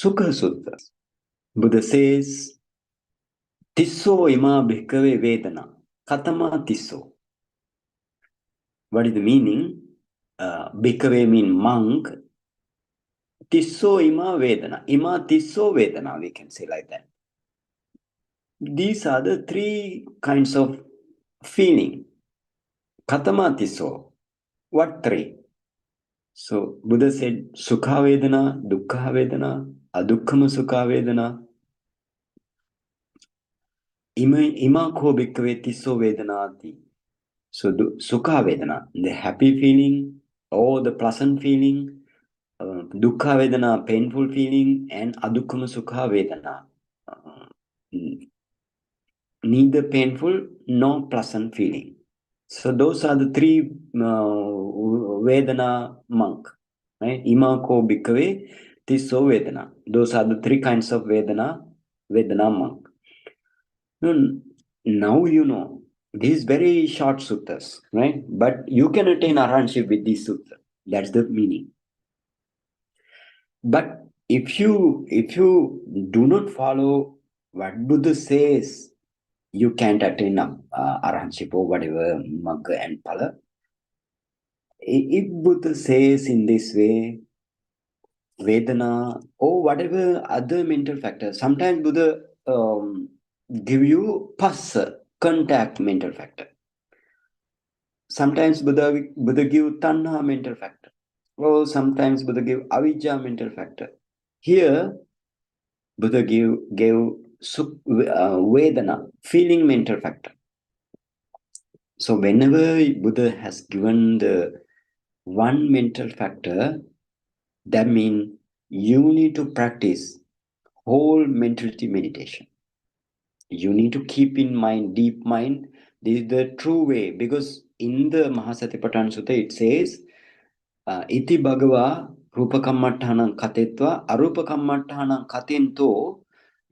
Sukha Sutta. Buddha says, Tisso ima bhikkhave vedana. Katama tisso. What is the meaning? Bhikkhave means monk. Tisso ima vedana. Ima tisso vedana, we can say like that. These are the three kinds of feeling. Katama tisso. What three? So Buddha said, Sukha vedana, Dukkha vedana, Adukkama Sukha vedana. Ima ko bhikkhave tisso vedanati. So Sukha vedana, the happy feeling or the pleasant feeling, Dukkha vedana, painful feeling, and Adukkama Sukha vedana, neither painful nor pleasant feeling. So those are the three Vedana monk. Right? Ima ko bhikkhave tisso Vedana. Those are the three kinds of Vedana monk. Now you know. These very short suttas, right? But you can attain arhanship with these suttas. That's the meaning. But if you do not follow what Buddha says, you can't attain arhanship or whatever magga and phala. If Buddha says in this way, Vedana or whatever other mental factor, sometimes Buddha give you passa, contact mental factor. Sometimes Buddha give tanha mental factor. Or sometimes Buddha give avijja mental factor. Here, Buddha gave Vedana, feeling mental factor. So whenever Buddha has given the one mental factor, that means you need to practice whole mentality meditation. You need to keep in mind, deep mind, this is the true way. Because in the Mahasatipatthana Sutta, it says, Iti Bhagava Rupakammatthānaṁ katetva Arupakammatthānaṁ katento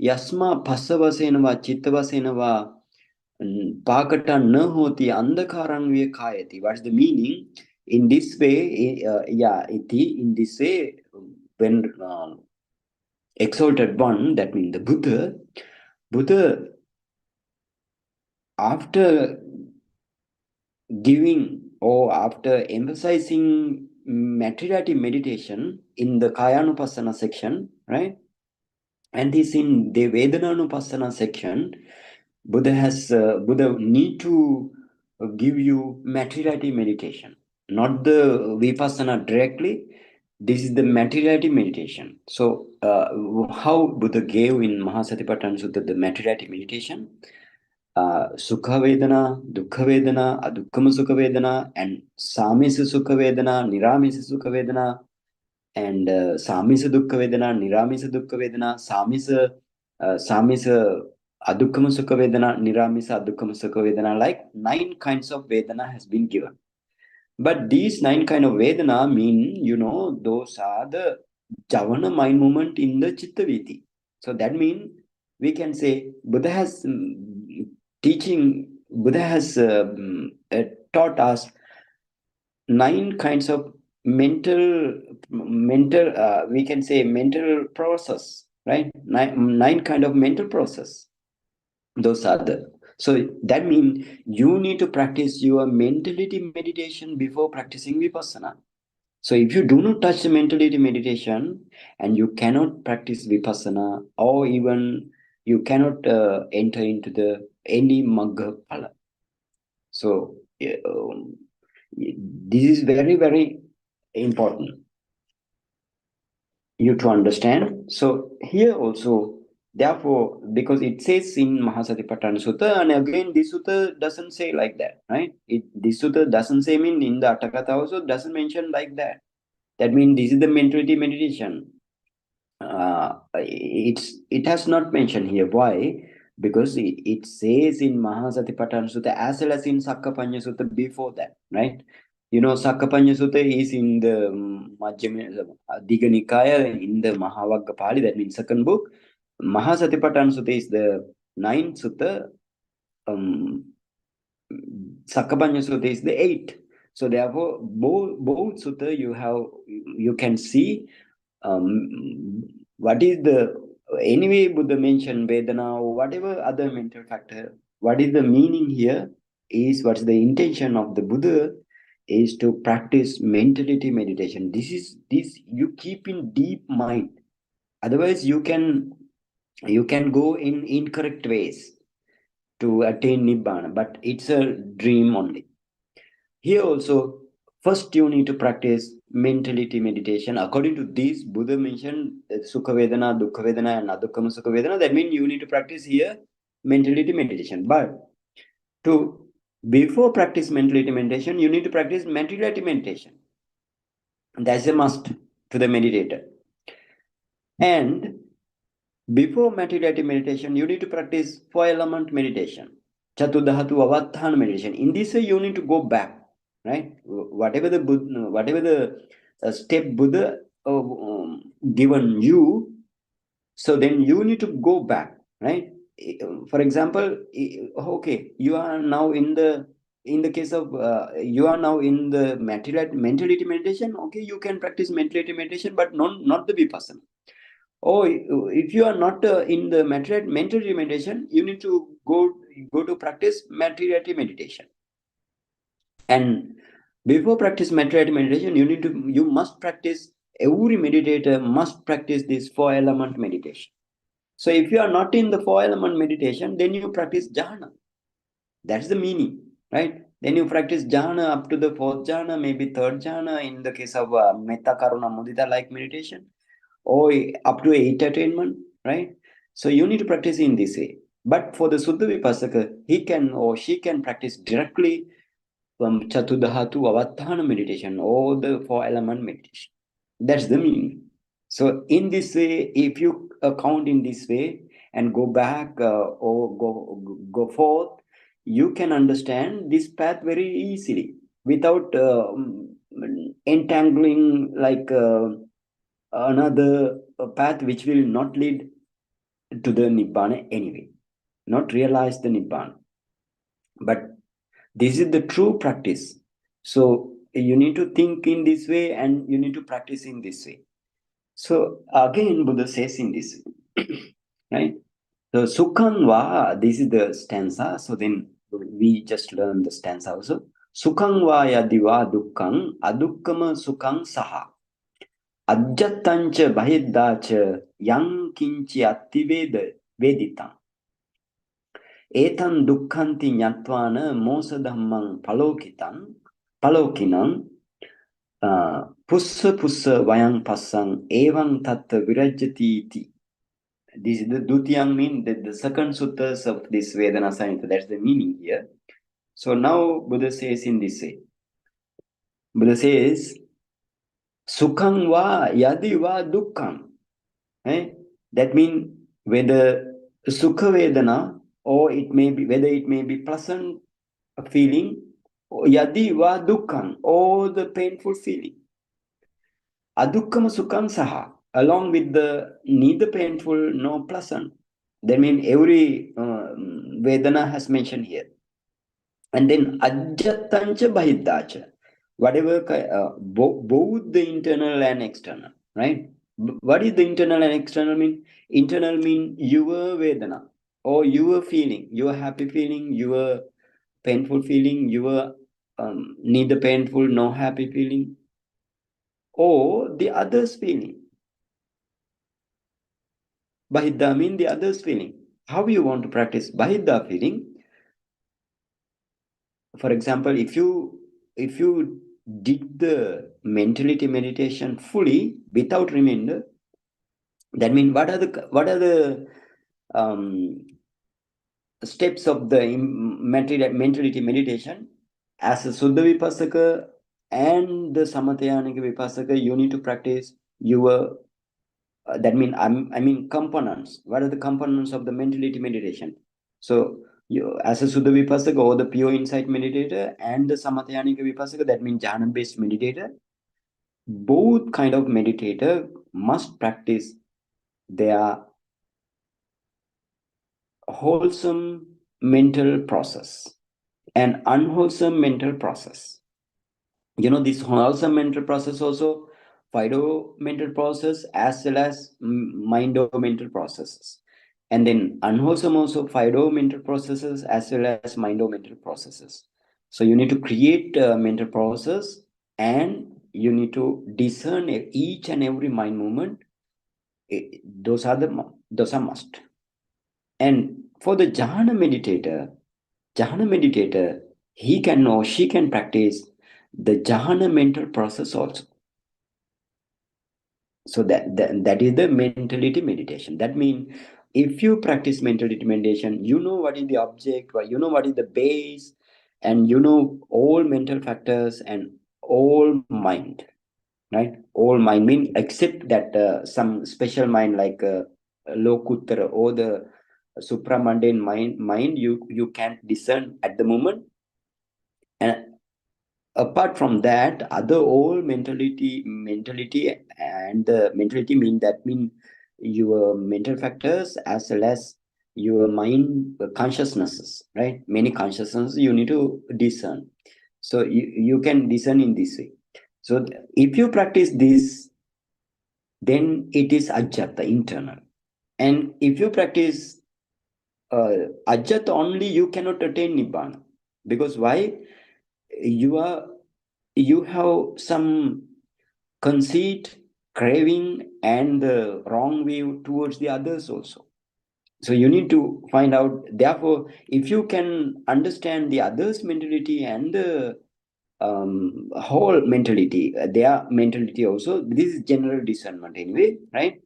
Yasma Passavasenava Chittavasenava Pakata na hoti andhakaram kayati. What's the meaning? In this way, in this way, when exalted one, that means the Buddha, after giving or after emphasizing materiality meditation in the Kayanupassana section, right? And this in the Vedananupassana section, Buddha need to give you materiality meditation, not the vipassana directly. This is the materiality meditation. So, how Buddha gave in Mahasatipatthana Sutta the materiality meditation? Sukha Vedana, Dukkha Vedana, Adukkama Sukha Vedana, and Samisa Sukha Vedana, Niramisa Sukha Vedana, and Samisa Dukkha Vedana, Niramisa Dukkha Vedana, Samisa Adukkama Sukha Vedana, Niramisa Adukkama Sukha Vedana, like 9 kinds of Vedana has been given. But these 9 kind of Vedana mean, those are the Javana mind movement in the Chitta Viti. So that means we can say Buddha has taught us 9 kinds of mental we can say mental process, right? Nine kind of mental process. Those are the, so that means you need to practice your mentality meditation before practicing vipassana. So if you do not touch the mentality meditation, and you cannot practice vipassana, or even you cannot enter into the any magga phala. So this is very, very important you to understand. So here also, therefore, because it says in Mahasatipatthana Sutta, and again this sutta doesn't say like that, right? This sutta doesn't say, mean in the Atthakatha also doesn't mention like that. That means this is the mentality meditation. It has not mentioned here. Why? Because it says in Mahasatipatthana Sutta as well as in Sakkapanya Sutta before that, right? Sakkapanya Sutta is in the Majjhima Digha Nikaya, in the Mahavagga Pali, that means second book. Mahasatipatthana Sutta is the 9th sutta. Sakkapanya Sutta is the 8th. So therefore, both sutta you can see What is the, anyway, Buddha mentioned Vedana or whatever other mental factor. What is the meaning here is, what's the intention of the Buddha is to practice mentality meditation. This you keep in deep mind. Otherwise, you can go in incorrect ways to attain Nibbana, but it's a dream only. Here also, first you need to practice mentality meditation. According to this, Buddha mentioned Sukha Vedana, Dukkha Vedana, and Adukkama Sukha Vedana. That means you need to practice here mentality meditation. But to before practice mentality meditation, you need to practice materiality meditation. That's a must to the meditator. And before materiality meditation, you need to practice 4-element meditation, Chatudhatu Avattana meditation. In this way, you need to go back, right? Whatever the step Buddha given you, so then you need to go back, right? For example, okay, you are now in the case of you are now in the mentality meditation. Okay, you can practice mentality meditation, but not the vipassana. Oh, if you are not in the mentality meditation, you need to go to practice materiality meditation. And before practice materiality meditation, you must practice. Every meditator must practice this 4-element meditation. So if you are not in the 4-element meditation, then you practice jhana. That's the meaning, right? Then you practice jhana up to the 4th jhana, maybe 3rd jhana in the case of metta karuna mudita like meditation, or up to 8 attainment, right? So you need to practice in this way. But for the Suddha Vipassaka, he can or she can practice directly from Chatudhatu Avattana meditation or the 4-element meditation. That's the meaning. So in this way, if you count in this way and go back or go forth, you can understand this path very easily without entangling like another path which will not lead to the Nibbana anyway, not realize the Nibbana. But this is the true practice. So you need to think in this way and you need to practice in this way. So again, Buddha says in this, right? So Sukhang va, this is the stanza. So then we just learn the stanza also. Sukhang va yadiva dukkhang adukkama sukhang saha. Ajjatancha bahiddacha yang kinchi attiveda veditang. Etan dukkhanti nyatwana mosa dhammang palokinang pussa vayang passang evang tatta virajati iti. This is the Dutiyang mean, the second suttas of this Vedana Saṃyutta. That's the meaning here. So now Buddha says in this way. Buddha says, Sukhang va yadi va dukkhang. That means whether Sukha Vedana or it may be, whether it may be pleasant feeling, or yadi va dukkhang, or the painful feeling. Adukkama sukham saha, along with the neither painful nor pleasant. That means every Vedana has mentioned here. And then ajjatancha bahiddacha, whatever both the internal and external, right? What is the internal and external mean? Internal mean your Vedana or your feeling, your happy feeling, your painful feeling, your neither painful nor happy feeling, or the other's feeling. Bahidda mean the other's feeling. How you want to practice Bahidda feeling? For example, if you did the mentality meditation fully without remainder, that means what are the steps of the mentality meditation? As a Suddha Vipassaka and the Saṃyuttanikāya Vipassaka, you need to practice your that means I mean components. What are the components of the mentality meditation? So you, as a Suddha Vipassaka or the pure insight meditator and the Saṃyuttanikāya Vipassaka, that means jhana based meditator, both kind of meditator must practice their wholesome mental process and unwholesome mental process. You know, this wholesome mental process also Fido mental process as well as Mindo mental processes. And then unwholesome also Fido mental processes as well as Mindo mental processes. So you need to create a mental process and you need to discern each and every mind movement. Those are must. And for the jhana meditator, he can or she can practice the jhana mental process also. So that is the mentality meditation. That means if you practice mentality meditation, you know what is the object, you know what is the base, and you know all mental factors and all mind, right? All mind mean except that some special mind like lokuttara or the supramundane mind you can't discern at the moment. And apart from that, other all mentality and the mentality mean your mental factors as well as your mind consciousnesses, right? Many consciousnesses you need to discern. So you can discern in this way. So if you practice this, then it is ajjata, internal. And if you practice ajjata only, you cannot attain nibbana. Because why? You have some conceit, craving, and the wrong view towards the others also. So you need to find out. Therefore, if you can understand the others' mentality and the whole mentality, their mentality also, this is general discernment anyway, right?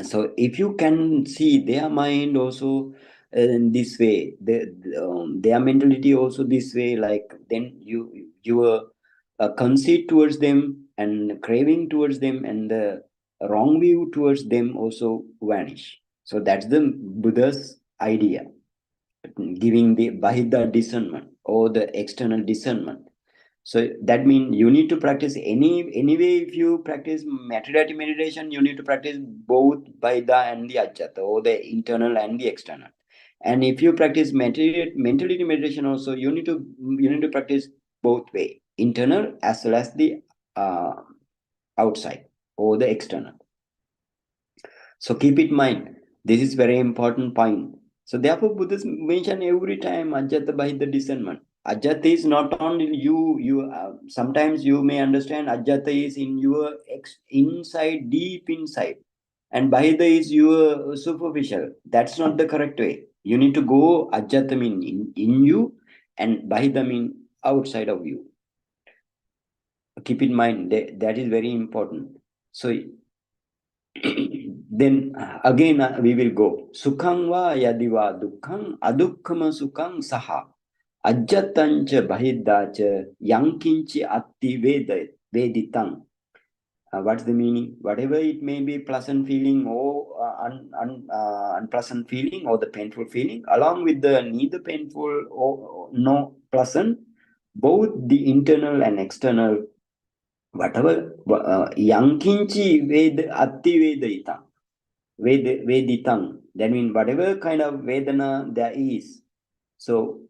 So if you can see their mind also in this way, their mentality also this way, like then your conceit towards them and craving towards them and the wrong view towards them also vanish. So that's the Buddha's idea, giving the Bahida discernment or the external discernment. So that means you need to practice anyway. If you practice materiality meditation, you need to practice both Vaida and the Ajjata, or the internal and the external. And if you practice mentality meditation, also you need to practice both way, internal as well as the uh, outside or the external. So keep it in mind. This is very important point. So therefore, Buddhists mention every time Ajjata Bahida discernment. Ajjata is not only you sometimes you may understand Ajjata is in your inside, deep inside, and Bahida is your superficial. That's not the correct way. You need to go Ajjata mean in you, and Bahida mean outside of you. Keep in mind that is very important. So then again we will go. Sukhang va yadiva dukkhang adukkama sukhang saha ajjatancha bahiddacha yankinchi atti veditang. What's the meaning? Whatever it may be, pleasant feeling or unpleasant feeling or the painful feeling, along with the neither painful or no pleasant, both the internal and external, whatever yankinchi atti veditang. Veditang. That means whatever kind of Vedana there is. So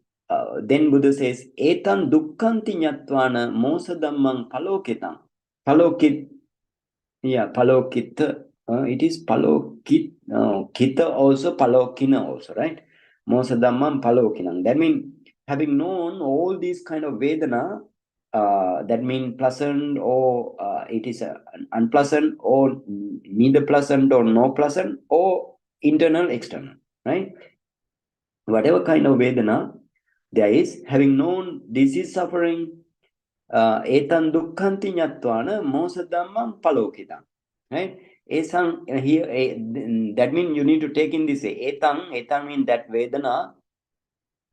then Buddha says, Etan dukkhanti nyattvana mosadhammang palokitang. Palokit, yeah, palokit. It is palokit, kita also, palokina also, right? Mosadhammang palokinang. That means having known all these kind of Vedana, that means pleasant or it is unpleasant or neither pleasant or no pleasant or internal external, right? Whatever kind of vedana there is, having known this is suffering, etan dukkhanti nyattvana mosadhammam palokita, right? Esang here that means you need to take in this etang means that vedana,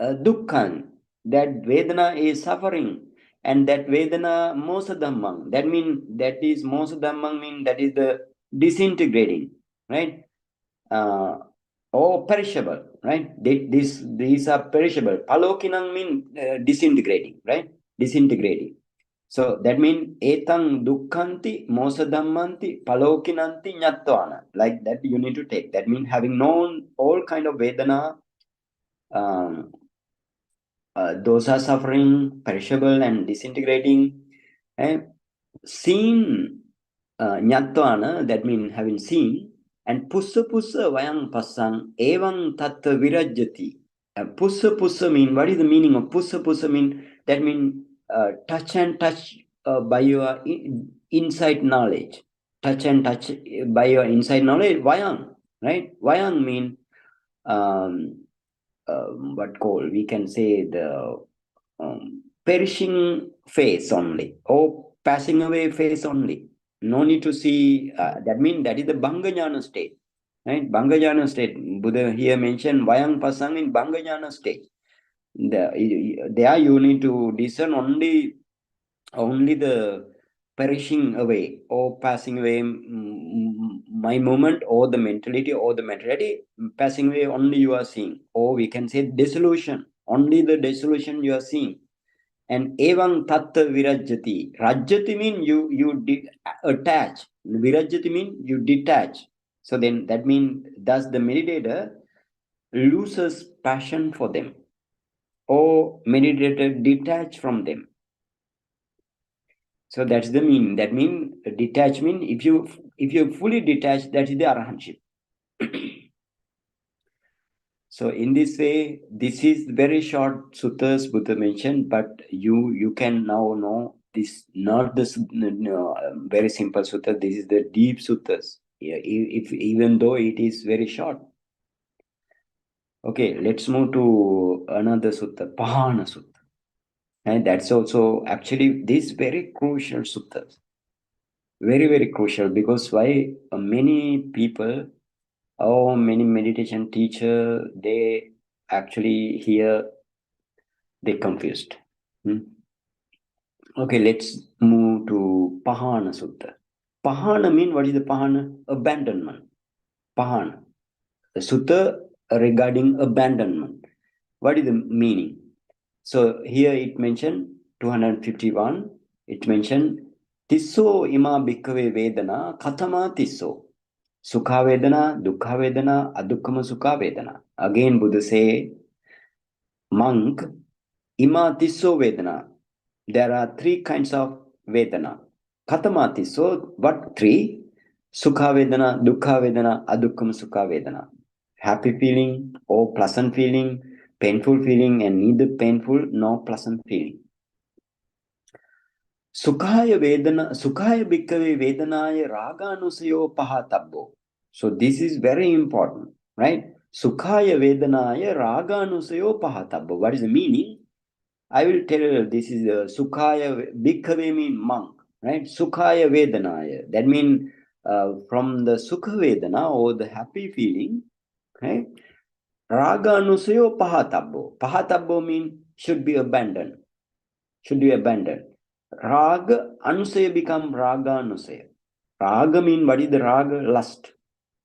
dukkhan, that vedana is suffering, and that vedana mosadhammam, that means that is mosadhammam mean that is the disintegrating, right? Or perishable, right? These are perishable. Palokinang mean disintegrating, right? Disintegrating. So that means etang dukkhanti mosadhammanti palokinanti nyattvana. Like that you need to take. That means having known all kind of vedana, um, those are suffering, perishable and disintegrating, and seen Ñattvana, that means having seen, and pussa pussa vayang passang evang tatta virajyati. Pussa pussa mean, what is the meaning of pussa pussa mean? That mean touch and touch by your inside knowledge. Touch and touch by your inside knowledge, vayang, right? Vayang mean what call, we can say the perishing phase only, or passing away phase only. No need to see, that means that is the Bhangajnana state. Right? Bhangajnana state. Buddha here mentioned Vayang Pasang in Bhangajnana state. There you need to discern only the perishing away or passing away, my moment or the mentality passing away only you are seeing, or we can say dissolution, only the dissolution you are seeing. And evam tatta virajyati. Rajyati mean you attach. Virajyati mean you detach. So then that means thus the meditator loses passion for them, or meditator detach from them. So that's the mean. That mean detachment. If you fully detach, that is the arahantship. So in this way, this is very short suttas Buddha mentioned, but you can now know this, not this very simple sutta. This is the deep suttas. Yeah, if even though it is very short. Okay, let's move to another sutta, Pahāna Sutta. And that's also actually this very crucial suttas. Very, very crucial, because why many people or many meditation teacher, they actually here they confused. Okay, let's move to Pahāna Sutta. Pahāna mean, what is the Pahāna? Abandonment. Pahāna. The sutta regarding abandonment. What is the meaning? So here it mentioned 251. It mentioned Tisso ima bhikkhave vedana katama tisso. Sukha vedana, dukkha vedana, adukkama sukha vedana. Again Buddha say, monk, ima tisso vedana. There are three kinds of vedana. Katama tisso, what three? Sukha vedana, dukkha vedana, adukkama sukha vedana. Happy feeling or pleasant feeling, painful feeling, and neither painful nor pleasant feeling. Sukhaya vedana, Sukhaya bhikkhave vedanaya raganusayo pahatabbo. So this is very important, right? Sukhaya vedanaya raganusayo pahatabbo. What is the meaning? I will tell you, this is Sukhaya bhikkhave mean monk, right? Sukhaya vedanaya. That means from the Sukha vedana or the happy feeling, right? Raganusayo pahatabbo. Pahatabbo mean should be abandoned. Should be abandoned. Raga anusaya become raga anusaya. Raga mean, what is the raga? Lust.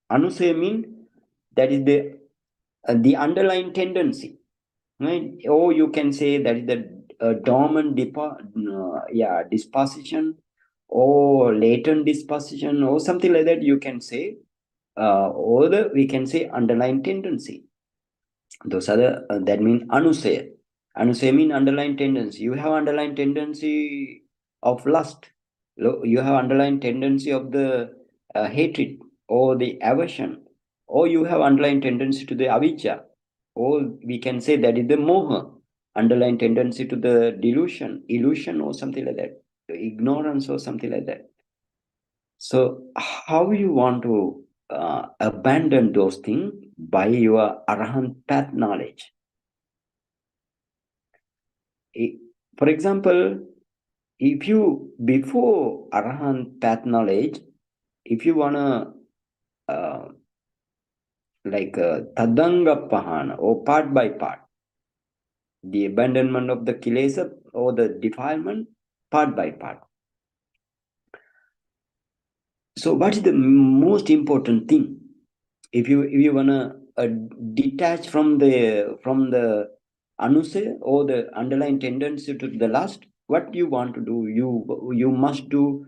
Anusaya mean that is the underlying tendency, right? Or you can say that is the dormant disposition, or latent disposition, or something like that. You can say, or we can say underlying tendency. Those are the that mean anusaya. Anusaya mean underlying tendency. You have underlying tendency of lust. You have underlying tendency of the hatred or the aversion, or you have underlying tendency to the avijja, or we can say that is the moha, underlying tendency to the delusion, illusion, or something like that, ignorance or something like that. So how you want to abandon those things? By your arahant path knowledge. For example, if you, before arahant path knowledge, if you wanna tadanga pahana, or part by part, the abandonment of the kilesa or the defilement, part by part. So what is the most important thing? If you wanna detach from the anusaya or the underlying tendency to the lust, what you want to do? You must do.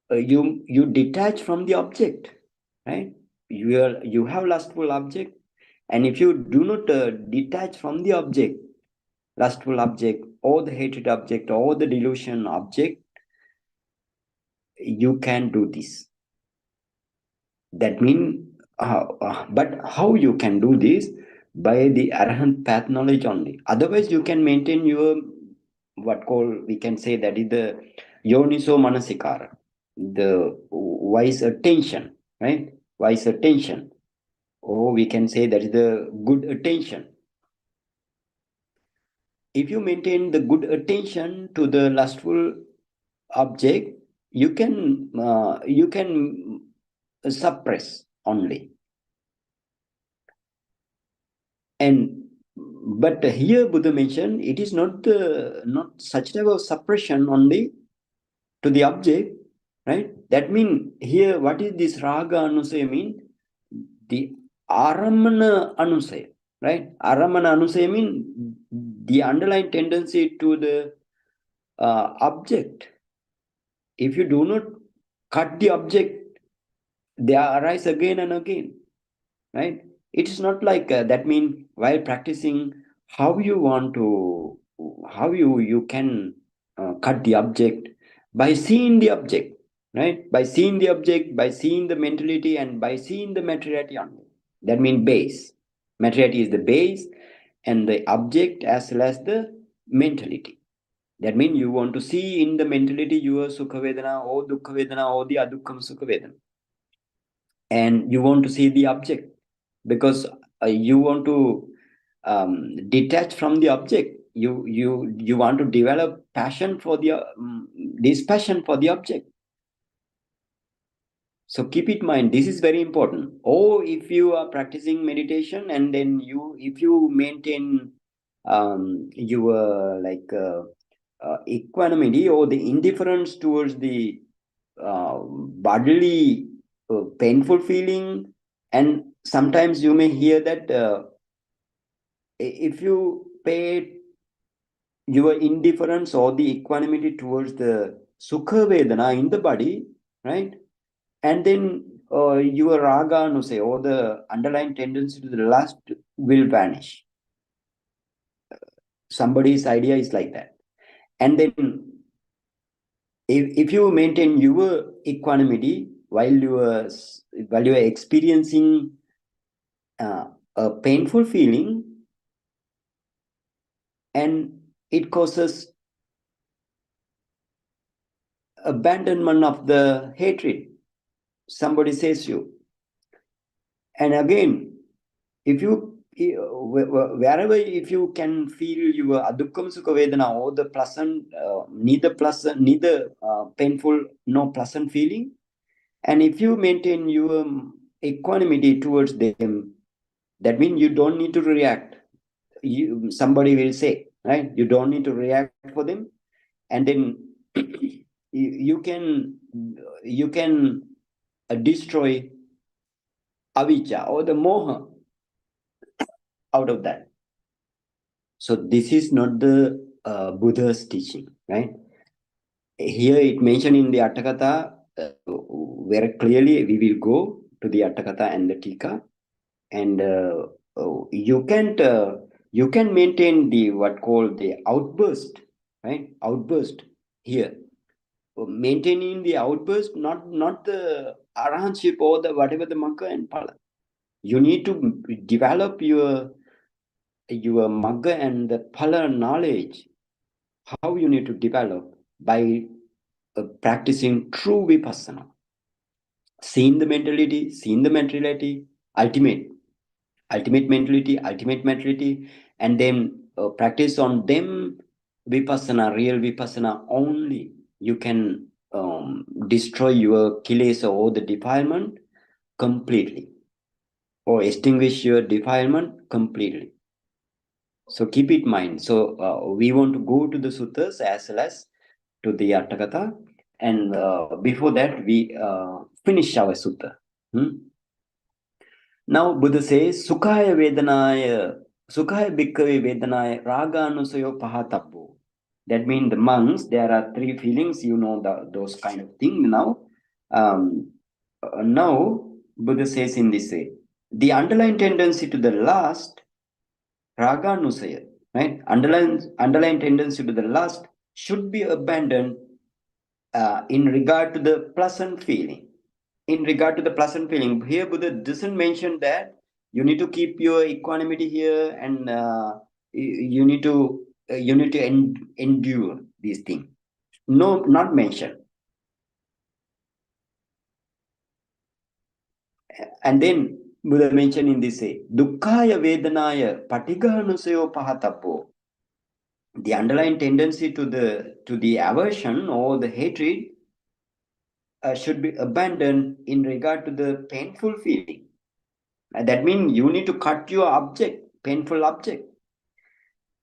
You detach from the object, right? You have lustful object, and if you do not detach from the object, lustful object, or the hated object, or the delusion object, you can do this. That means, but how you can do this? By the arahant path knowledge only. Otherwise, you can maintain your we can say that is the yoniso manasikara, the wise attention, right? Wise attention, or we can say that is the good attention. If you maintain the good attention to the lustful object, you can suppress only. And but here Buddha mentioned it is not such type of suppression only to the object, right? That means here what is this raga anusaya mean? The aramana anusaya, right? Aramana anusaya mean the underlying tendency to the object. If you do not cut the object, they arise again and again, right? It is not like that mean while practicing how you want to, how you can cut the object by seeing the object, right? By seeing the object, by seeing the mentality, and by seeing the materiality only. That means base. Materiality is the base, and the object as well as the mentality. That means you want to see in the mentality your sukha vedana or dukkha vedana or the adukkam sukha vedana, and you want to see the object because you want to detach from the object. You want to develop passion for the this passion for the object. So keep it in mind, this is very important. Or if you are practicing meditation and then if you maintain your equanimity or the indifference towards the bodily painful feeling, and sometimes you may hear that if you pay your indifference or the equanimity towards the sukha vedana in the body, right? And then your raga anusaya or the underlying tendency to the lust will vanish. Somebody's idea is like that. And then if you maintain your equanimity while you are experiencing a painful feeling, and it causes abandonment of the hatred, somebody says you, and again if you wherever if you can feel your adukkam sukha vedana or the pleasant neither painful no pleasant feeling, and if you maintain your equanimity towards them, that means you don't need to react. Somebody will say, right, you don't need to react for them, and then you can destroy avijja or the moha out of that. So this is not the Buddha's teaching, right? Here it mentioned in the Atthakatha very clearly. We will go to the Atthakatha and the Tika, and you can maintain the what called the outburst, right? Outburst here, maintaining the outburst, not the arahantship or the whatever the magga and phala. You need to develop your magga and the phala knowledge. How you need to develop by practicing true vipassana, seeing the mentality, seeing the mentality, ultimate mentality, and then practice on them vipassana, real vipassana only. You can destroy your kilesa or the defilement completely, or extinguish your defilement completely. So keep it in mind. So we want to go to the suttas as well as to the Atthakatha, and before that we finish our sutta. Now Buddha says, Sukhaya bhikkhave vedanaya raga anusayo pahatabbo. That means the monks, there are three feelings, those kind of things now. Now Buddha says in this way, the underlying tendency to the lust, raga anusaya, right? Underlying tendency to the lust should be abandoned in regard to the pleasant feeling. In regard to the pleasant feeling, here Buddha doesn't mention that you need to keep your equanimity here, and you need to endure these things. No, not mentioned. And then Buddha mentioned in this way, Dukkhaya Vedanaya Patigahanusayo Pahatappo. The underlying tendency to the aversion or the hatred should be abandoned in regard to the painful feeling. That means you need to cut your object, painful object.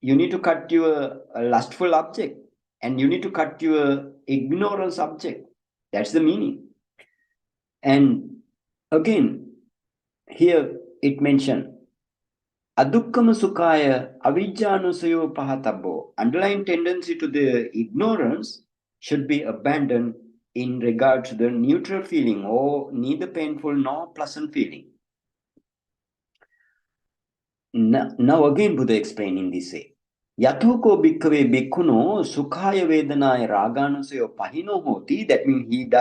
You need to cut your lustful object, and you need to cut your ignorance object. That's the meaning. And again, here it mentioned, Adukkama Sukhaya Avijjanusayo Pahatabbo. Underlying tendency to the ignorance should be abandoned in regard to the neutral feeling, or neither painful nor pleasant feeling. Now again Buddha explaining this way. Yatoko bhikkhave bhikkhuno sukhaya vedanaya raganusayo pahino hoti. That means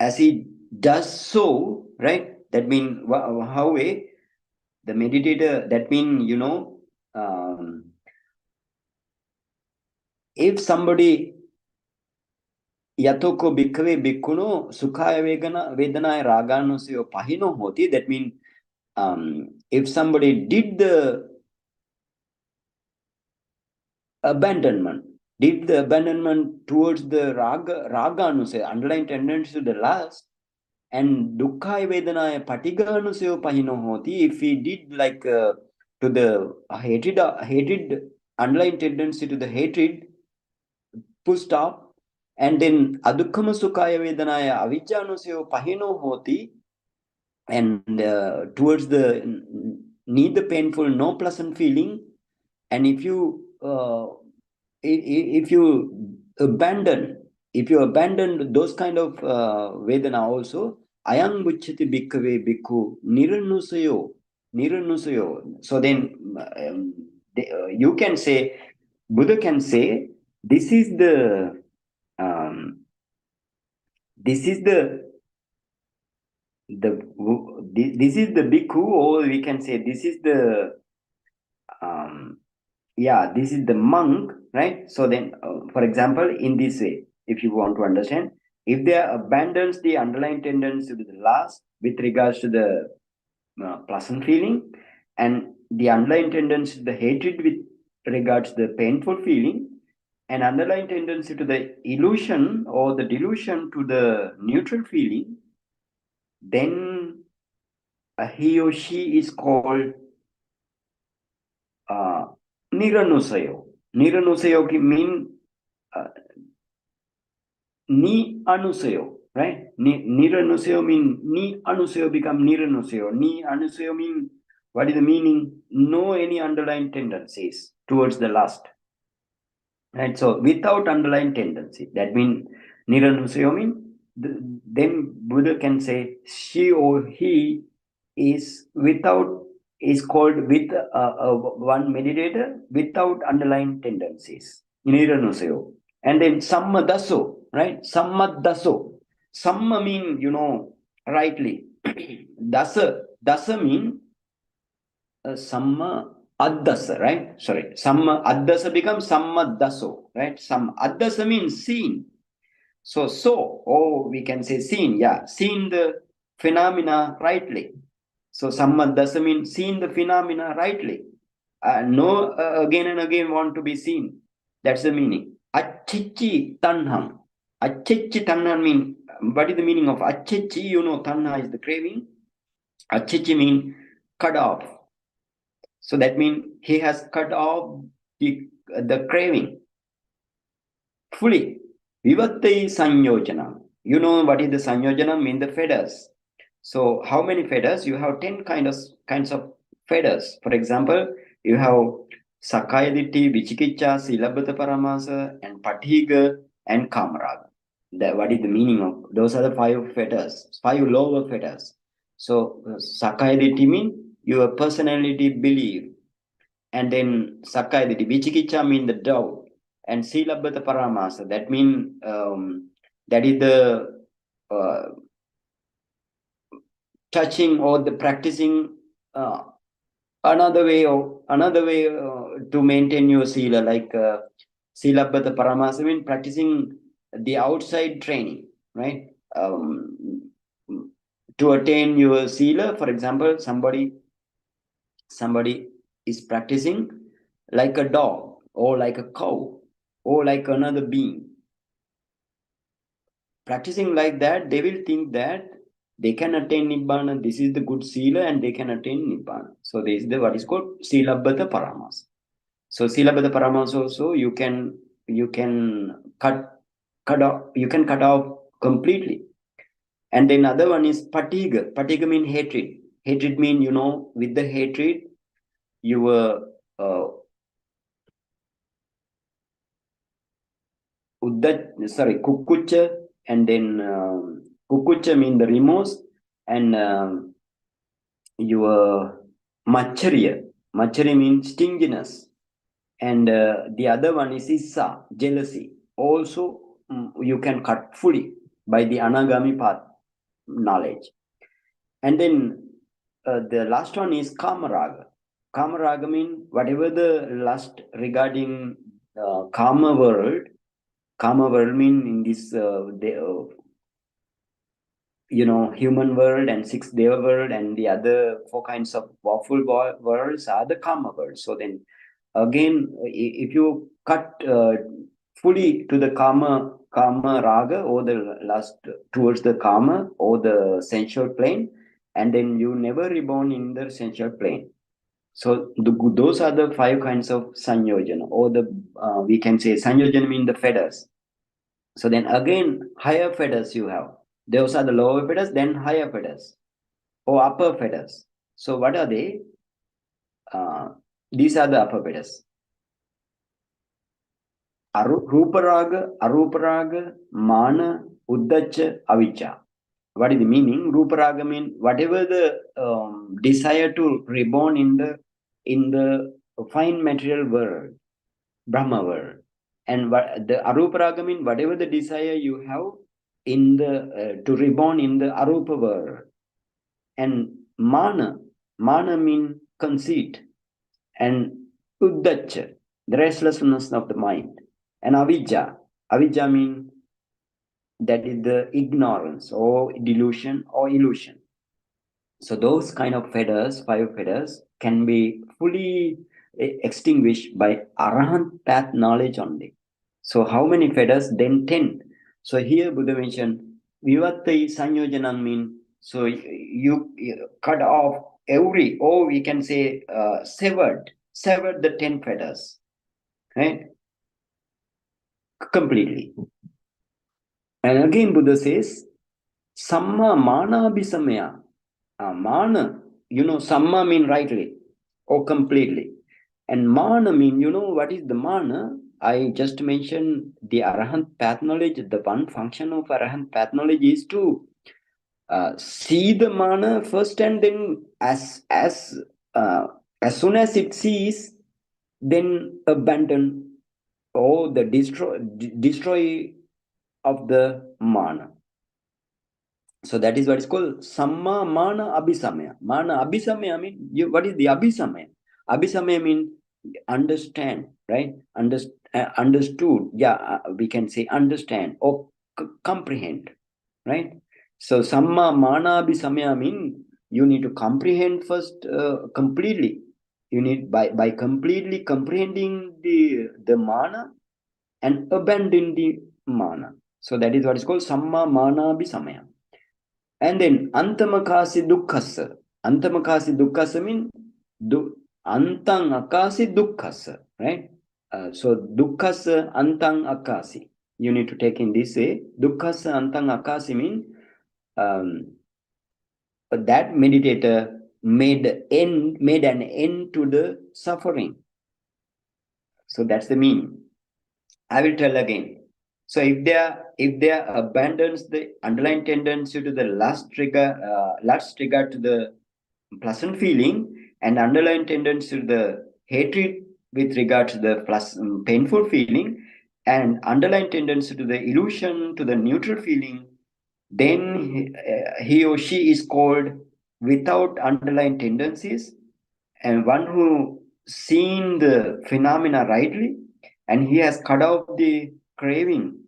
as he does so, right? That means how the meditator, that means, if somebody Yatoko bhikkhave bhikkhuno sukhaya vedanaya raganusayo pahino hoti, that means if somebody did the abandonment towards the raga underlying tendency to the lust, and dukkha vedanaya patiganusayo pahino hoti, if he did like to the hated underlying tendency to the hatred, full stop, and then adukkama sukhaya vedanaya avijjanusayo pahino hoti, and towards the neither painful nor pleasant feeling. And if you abandon those kind of vedana also, ayam bucchati bhikkhave bhikkhu niranusayo. So then you can say, Buddha can say, this is the bhikkhu, or we can say this is the this is the monk, right? So then, for example, in this way, if you want to understand, if they abandons the underlying tendency to the lust with regards to the pleasant feeling, and the underlying tendency to the hatred with regards to the painful feeling, and underlying tendency to the illusion or the delusion to the neutral feeling, then he or she is called Niranusayo. Niranusayo mean ni anusayo, right? Niranusayo mean ni anusayo become Niranusayo. Ni anusayo mean, what is the meaning? No any underlying tendencies towards the lust. Right? So without underlying tendency, that means Niranusayo mean, then Buddha can say she or he is called with one meditator without underlying tendencies. Niranusayo. And then sammadaso, right? Sammadaso. Samma mean, rightly. Dasa mean samma addasa, right? Sorry. Samma addasa becomes sammadaso, right? Samma addasa means seen. So, or we can say seen, seen the phenomena rightly. So sammadaso means seen the phenomena rightly. No, again and again want to be seen. That's the meaning. Acchichi tanham. Acchichi tanham mean, what is the meaning of acchichi? Tanha is the craving. Acchichi mean cut off. So that means he has cut off the craving fully. Vivatte Saṃyuttanikāya. You know what is the Saṃyuttanikāya? Mean the feathers. So how many feathers? You have 10 kinds of feathers. For example, you have Sakkaya Ditthi, Vicikicca, Silabbata Paramasa, and Patiga, and Kamaraga. What is the meaning of? Those are the 5 feathers, 5 lower feathers. So Sakkaya Ditthi means your personality belief. And then Sakkaya Ditthi, Vicikicca mean the doubt. And Silabbata Paramasa, that mean that is the touching or the practicing another way to maintain your sila, like Silabbata Paramasa mean practicing the outside training, right? To attain your sila, for example, somebody is practicing like a dog or like a cow or like another being. Practicing like that, they will think that they can attain Nibbana. This is the good sila and they can attain Nibbana. So this is the what is called Silabbata Paramas. So Silabbata Paramas also you can cut off completely. And then other one is Patiga. Patiga mean hatred. Hatred mean, with the hatred you were Kukucha, and then Kukucha mean the remorse, and your Machariya. Machari means stinginess, and the other one is Issa, jealousy. Also, you can cut fully by the Anagami path knowledge. And then the last one is Kamaraga. Kamaraga means whatever the lust regarding Kama world mean in this human world and six deva world and the other four kinds of powerful worlds are the Kama world. So then again, if you cut fully to the Kama raga or the lust towards the Kama or the sensual plane, and then you never reborn in the sensual plane. So those are the five kinds of Sanyojana, or the we can say Sanyojana mean the feathers. So then again, higher feathers you have. Those are the lower feathers, then higher feathers or upper feathers. So what are they? These are the upper feathers. Ruparaga, Aruparaga, Mana, Uddacha, Avijja. What is the meaning? Ruparaga means whatever the desire to reborn in the fine material world, Brahma world. And the Aruparaga means whatever the desire you have in the to reborn in the Arupa world. And Mana means conceit. And Uddacha, the restlessness of the mind. And Avijja means that is the ignorance or delusion or illusion. So those kind of feathers, five feathers, can be fully extinguished by Arahant path knowledge only. So how many feathers? Then 10. So here Buddha mentioned Vivattai Sanyojanam mean, so you cut off every, or we can say severed the 10 feathers, right? Completely. And again Buddha says, Samma Mana Bisamaya. Mana, Samma mean rightly or completely. And Mana mean, what is the Mana? I just mentioned the Arahant path knowledge. The one function of Arahant path knowledge is to see the Mana first, and then as soon as it sees, then abandon or the destroy of the Mana. So that is what is called Samma Mana Abhisamaya. Mana Abhisamaya mean, what is the Abhisamaya? Abhisamaya mean understand, right? Understood. Yeah, we can say understand or comprehend, right? So Samma Mana Abhisamaya mean you need to comprehend first completely. You need by completely comprehending the Mana and abandon the Mana. So that is what is called Samma Mana Abhisamaya. And then Antamakasi Dukkhasa. Antamakasi Dukkhasa means Antang Akasi Dukkhasa, right? So Dukkhasa Antang Akasi. You need to take in this way. Dukkhasa Antang Akasi means that meditator made an end to the suffering. So that's the meaning. I will tell again. So if they abandons the underlying tendency to the lust trigger to the pleasant feeling, and underlying tendency to the hatred with regard to the painful feeling, and underlying tendency to the illusion, to the neutral feeling, then he or she is called without underlying tendencies, and one who seen the phenomena rightly, and he has cut off the craving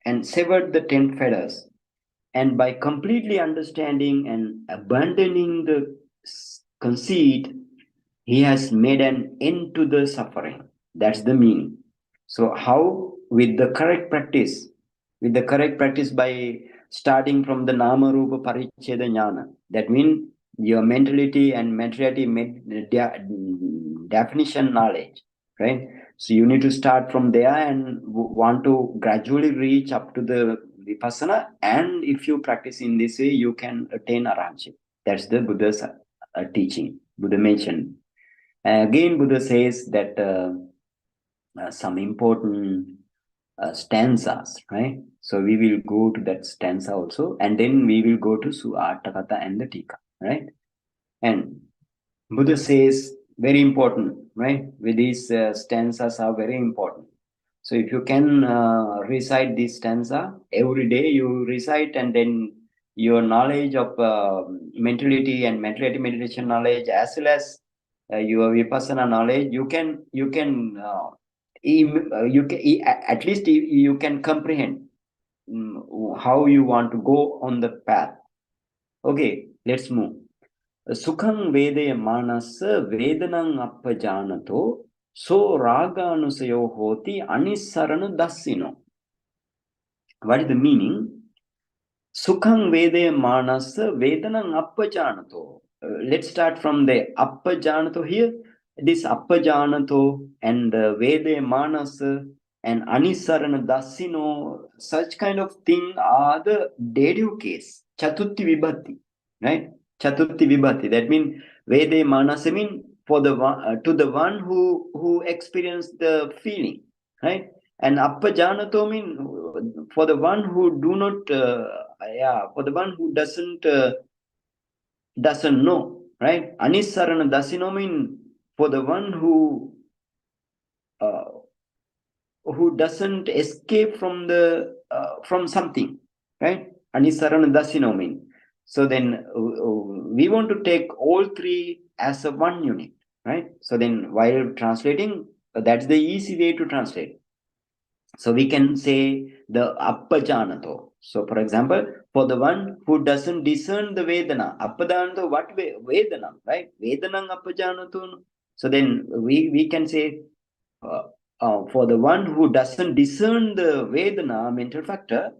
and severed the 10 fetters. And by completely understanding and abandoning the conceit, he has made an end to the suffering. That's the meaning. So, how with the correct practice, by starting from the Nama Rupa Paricheda Jnana, that means your mentality and materiality definition knowledge, right? So you need to start from there and want to gradually reach up to the Vipassana. And if you practice in this way, you can attain Arahantship. That's the Buddha's teaching. Buddha mentioned. Again, Buddha says that some important stanzas, right? So we will go to that stanza also, and then we will go to Atthakatha and the Tika, right? And Buddha says very important, right? With these stanzas are very important. So if you can recite this stanza every day, you recite, and then your knowledge of mentality and mentality meditation knowledge, as well as your vipassana knowledge, you can at least you can comprehend how you want to go on the path. Okay, let's move. Sukhang Vedaya Manasa Vedanang Appajanato So Raganusayo Hoti Anisarana Dasino. What is the meaning? Sukhang Vedaya Manasa Vedanang Appajanato. Let's start from the Appajanato here. This Appajanato and the Vedaya Manasa and Anisarana Dasino, such kind of thing are the dative case. Chatutti Vibhati, right? Chatutti Vibhati. That means Vede Manasa mean for the one to the one who experienced the feeling, right? And Appajanato mean for the one who do not, for the one who doesn't know, right? Anisarana Dasino mean for the one who doesn't escape from the from something, right? Anisarana Dasino mean. So then we want to take all three as a one unit, right? So then while translating, that's the easy way to translate. So we can say the appajanato. So for example, for the one who doesn't discern the Vedana, appajanato, what Vedana, right? Vedanang appajanato. So then we can say for the one who doesn't discern the Vedana mental factor,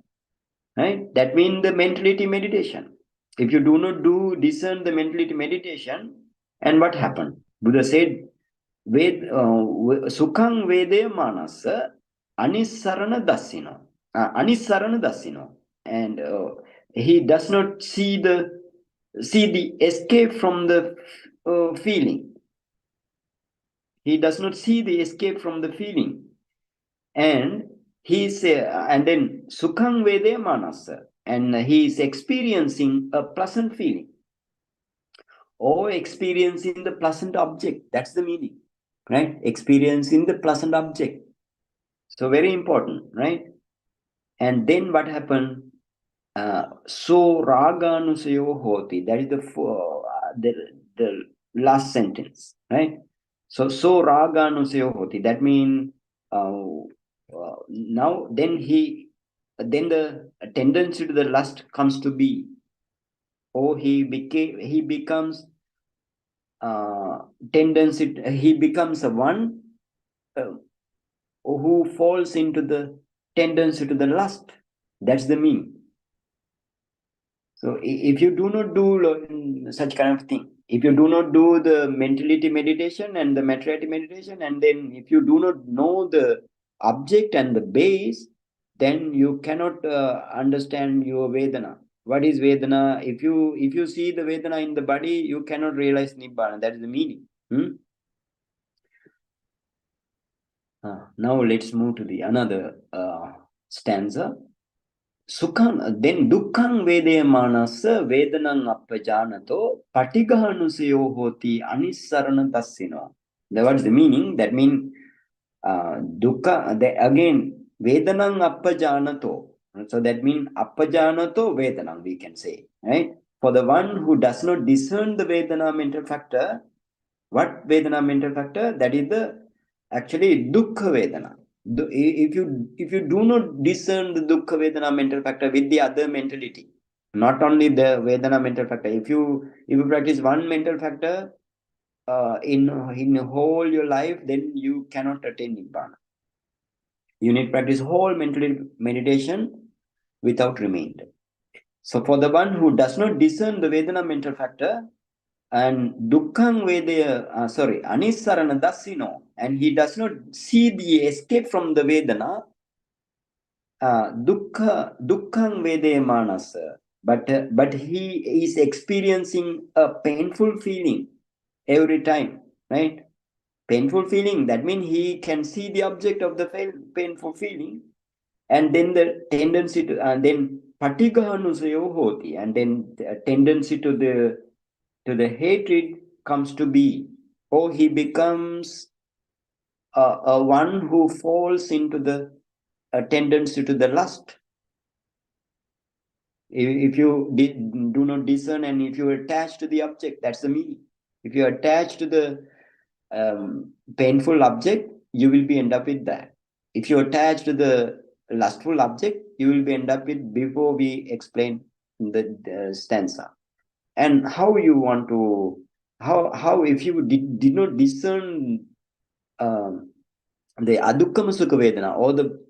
right? That means the mentality meditation. If you do not discern the mentality meditation, and what happened? Buddha said, Sukhang Vede Manasa Anisarana Dasino. Anisarana Dasino. And he does not see the escape from the feeling. He does not see the escape from the feeling. And and then Sukhang Vede Manasa. And he is experiencing a pleasant feeling or experiencing the pleasant object. That's the meaning, right? Experiencing the pleasant object. So very important, right? And then what happened? So Raganusayo Hoti. That is the last sentence, right? So Raganusayo Hoti. That means now then the tendency to the lust comes to be, or he becomes tendency. He becomes a one who falls into the tendency to the lust. That's the meaning. So if you do not do such kind of thing, if you do not do the mentality meditation and the materiality meditation, and then if you do not know the object and the base, then you cannot understand your Vedana. What is Vedana? If you see the Vedana in the body, you cannot realize Nibbana. That is the meaning. Now let's move to the another stanza. Sukhang, then Dukkhang Vedaya Manasa Vedanang Appajanato Patigahanusayo Hoti Anisarana Dasino. What's the meaning? That means dukkha, again, vedanang appajanato. So that means appajanato vedanang, we can say, right? For the one who does not discern the Vedana mental factor, what Vedana mental factor? That is the actually Dukkha Vedana. If you do not discern the Dukkha Vedana mental factor with the other mentality, not only the Vedana mental factor, if you practice one mental factor in whole your life, then you cannot attain Nibbana. You need practice whole meditation without remainder. So for the one who does not discern the Vedana mental factor, and Dukkhang Vedaya, Anisarana Dasino, and he does not see the escape from the Vedana, Dukkhang Vedaya Manasa, but he is experiencing a painful feeling every time, right? Painful feeling, that means he can see the object of the painful feeling, and then the tendency to, and then Patigahanusayo Hoti, and then the tendency to the hatred comes to be, or he becomes a one who falls into the tendency to the lust. If you do not discern, and if you attach to the object, that's the meaning. If you attach to the painful object, you will be end up with that. If you attach to the lustful object, you will be end up with, before we explain the stanza. And how you want to, how if you did not discern the adukkama sukha vedana, or the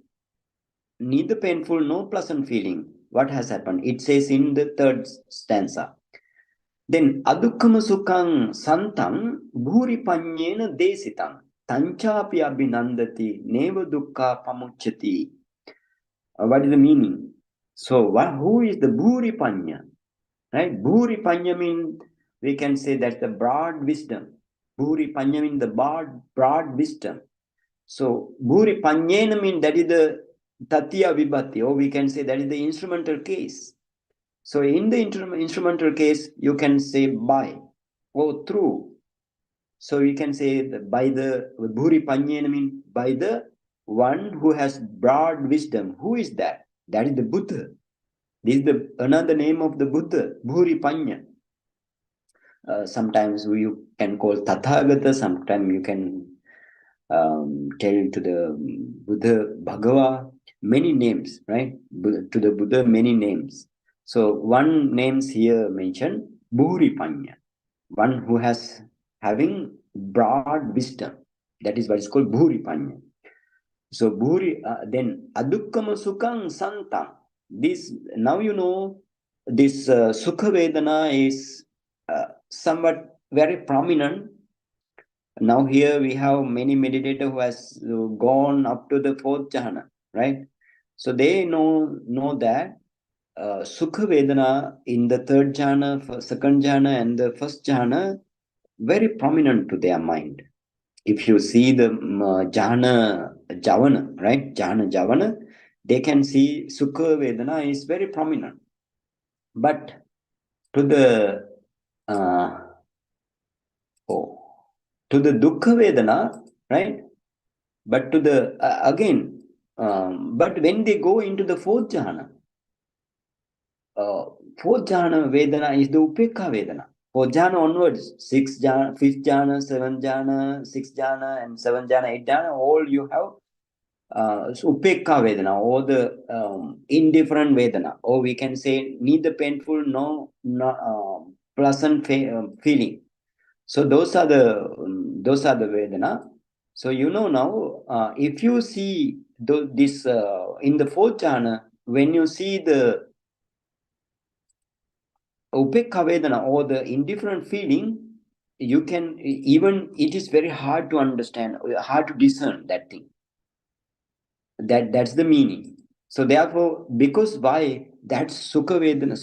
neither painful nor pleasant feeling, what has happened? It says in the third stanza, then adukkama sukhang santam bhuri panyena desitam tanchapi abhinandati neva dukkha pamuchyati. What is the meaning? So who is the bhuri panya? Right? Bhuri panya means, we can say that's the broad wisdom. Bhuri panya means the broad wisdom. So bhuri panyena means that is the tatya vibhati, or we can say that is the instrumental case. So in the instrumental case, you can say by or through. So we can say that by the bhuri panyena means by the one who has broad wisdom. Who is that? That is the Buddha. This is another name of the Buddha, bhuri panya. Sometimes you can call Tathagata, sometimes you can tell to the Buddha Bhagava, many names, right? To the Buddha, many names. So one names here mentioned, Bhuri Panya, one who has having broad wisdom. That is what is called Bhuri Panya. So Bhuri, then Adukkama Sukhang Santam. This, now you know, this Sukha Vedana is somewhat very prominent. Now here we have many meditators who has gone up to the fourth jhana, right? So they know that Sukha Vedana in the third jhana, second jhana, and the first jhana, very prominent to their mind. If you see the jhana javana, right? Jhana javana, they can see Sukha Vedana is very prominent. But to the to the Dukkha Vedana, right? But to the but when they go into the fourth jhana Vedana is the Upekha Vedana. Fourth jhana onwards, sixth jhana, fifth jhana, seventh jhana, sixth jhana, and seventh jhana, eighth jhana, all you have Upekha Vedana, or the indifferent Vedana, or we can say neither painful nor pleasant feeling. So those are the Vedana. So you know now, if you see this in the fourth jhana, when you see the Upekha Vedana or the indifferent feeling, you can even, it is very hard to understand, hard to discern that thing. That's the meaning. So therefore, because why that Sukha Vedana,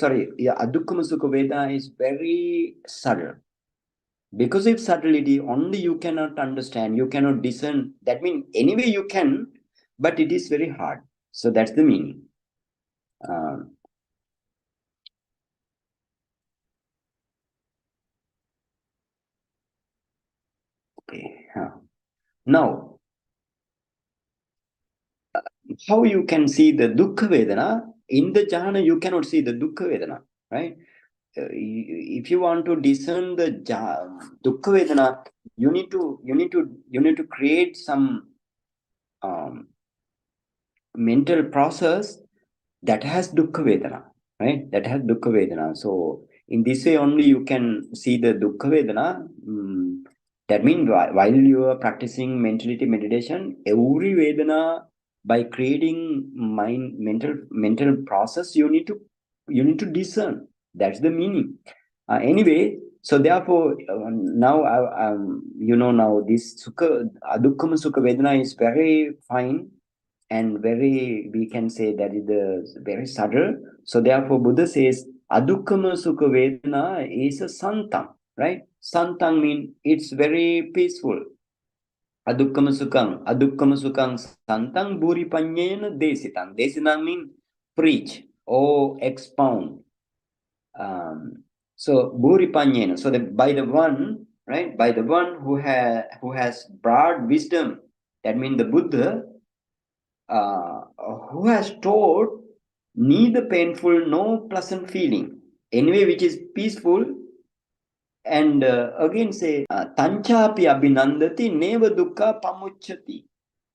Adukkama Sukha Vedana is very subtle. Because of subtlety, only you cannot understand, you cannot discern. That means anyway you can, but it is very hard. So that's the meaning. Okay. Now, how you can see the dukkha vedana? In the jhana, you cannot see the dukkha vedana, right? If you want to discern the dukkha vedana, you need to create some mental process that has dukkha vedana, right? That has dukkha vedana. So in this way only you can see the dukkha vedana. That means while you are practicing mentality meditation, every vedana, by creating mental process, you need to discern. That's the meaning. Anyway, so therefore now now this sukha adukkama sukha vedana is very fine and very, we can say that is the very subtle. So therefore Buddha says adukkama sukha vedana is a santang, right? Santang means it's very peaceful. Adukkama sukhang santang buripanyena desitang. Desitang means preach or expound. So buripanyena, so by the one, right, by the one who has broad wisdom, that means the Buddha, who has taught neither painful nor pleasant feeling, anyway which is peaceful, and again say tanchapi abhinandati neva dukkha pamucchati.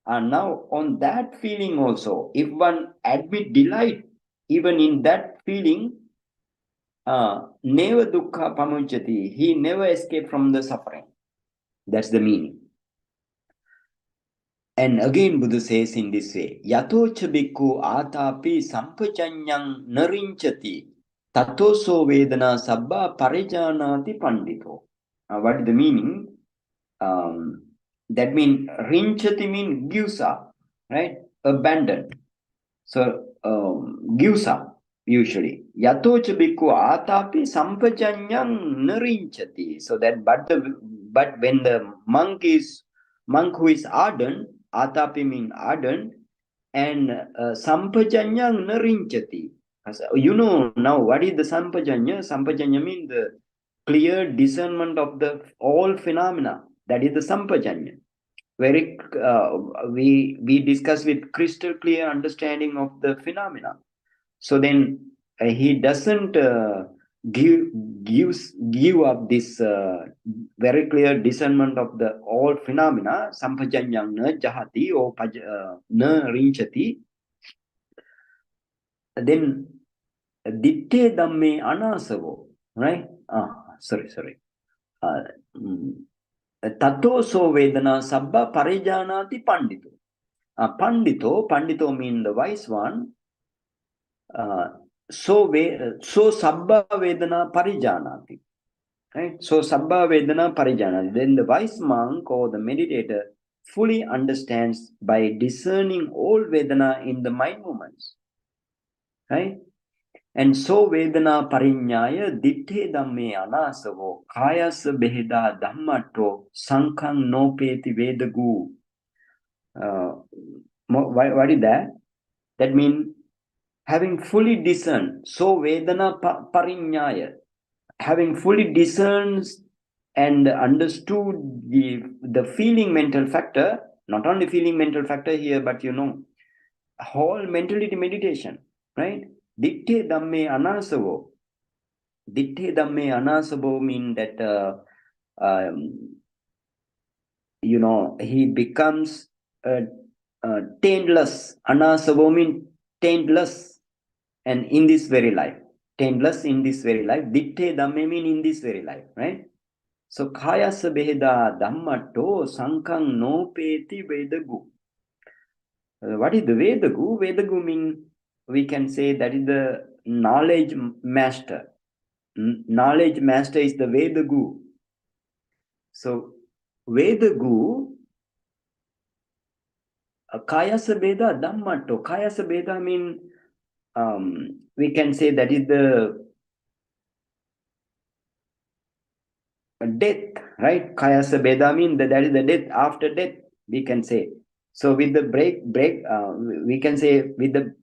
And now on that feeling also, if one admit delight even in that feeling, neva dukkha pamucchati, he never escape from the suffering. That's the meaning. And again, Buddha says in this way, Yatocha bhikkhu atapi sampajanyang narinchati tatoso vedana sabba parijanati pandito. What is the meaning? That means rinchati means gives up, right? Abandon. So gives up usually. Yatocha bhikkhu atapi sampajanyang narinchati. So that but when the monk who is ardent, atapi means ardent, and sampajanyang narinchati. You know now what is the sampajanya? Sampajanya means the clear discernment of the all phenomena. That is the sampajanya. Very we discuss with crystal clear understanding of the phenomena. So then he doesn't give up this very clear discernment of the all phenomena, sampajanyang na jahati or na rinchati. Then ditte dhamme anasavo, right? Sorry. Tato so vedana sabba parijanati pandito. Pandito means the wise one. So sabba vedana parijanati. Right? So sabba vedana parijanati. Then the wise monk or the meditator fully understands by discerning all vedana in the mind movements. Right? And so vedana parinyaya ditte dhamme anasavo kayasa beheda dhammato sankhang nopeti vedagu. What is that? That means having fully discerned. So vedana parinyaya, having fully discerned and understood the feeling mental factor, not only feeling mental factor here, but whole mentality meditation, right? Ditte dhamme anasavo. Ditte dhamme anasavo mean that he becomes taintless. Anasavo mean taintless, and in this very life, taintless in this very life. Ditte dhamme mean in this very life, right? So kayasa beheda dhammato sankhang nopeti vedagu. What is the vedagu? Vedagu mean, we can say that is the knowledge master. Knowledge master is the vedagu. So vedagu, kayasa beda dhammato. Kayasa beda mean, we can say that is the death, right? Kayasa beda mean that is the death after death, we can say. So with the we can say with the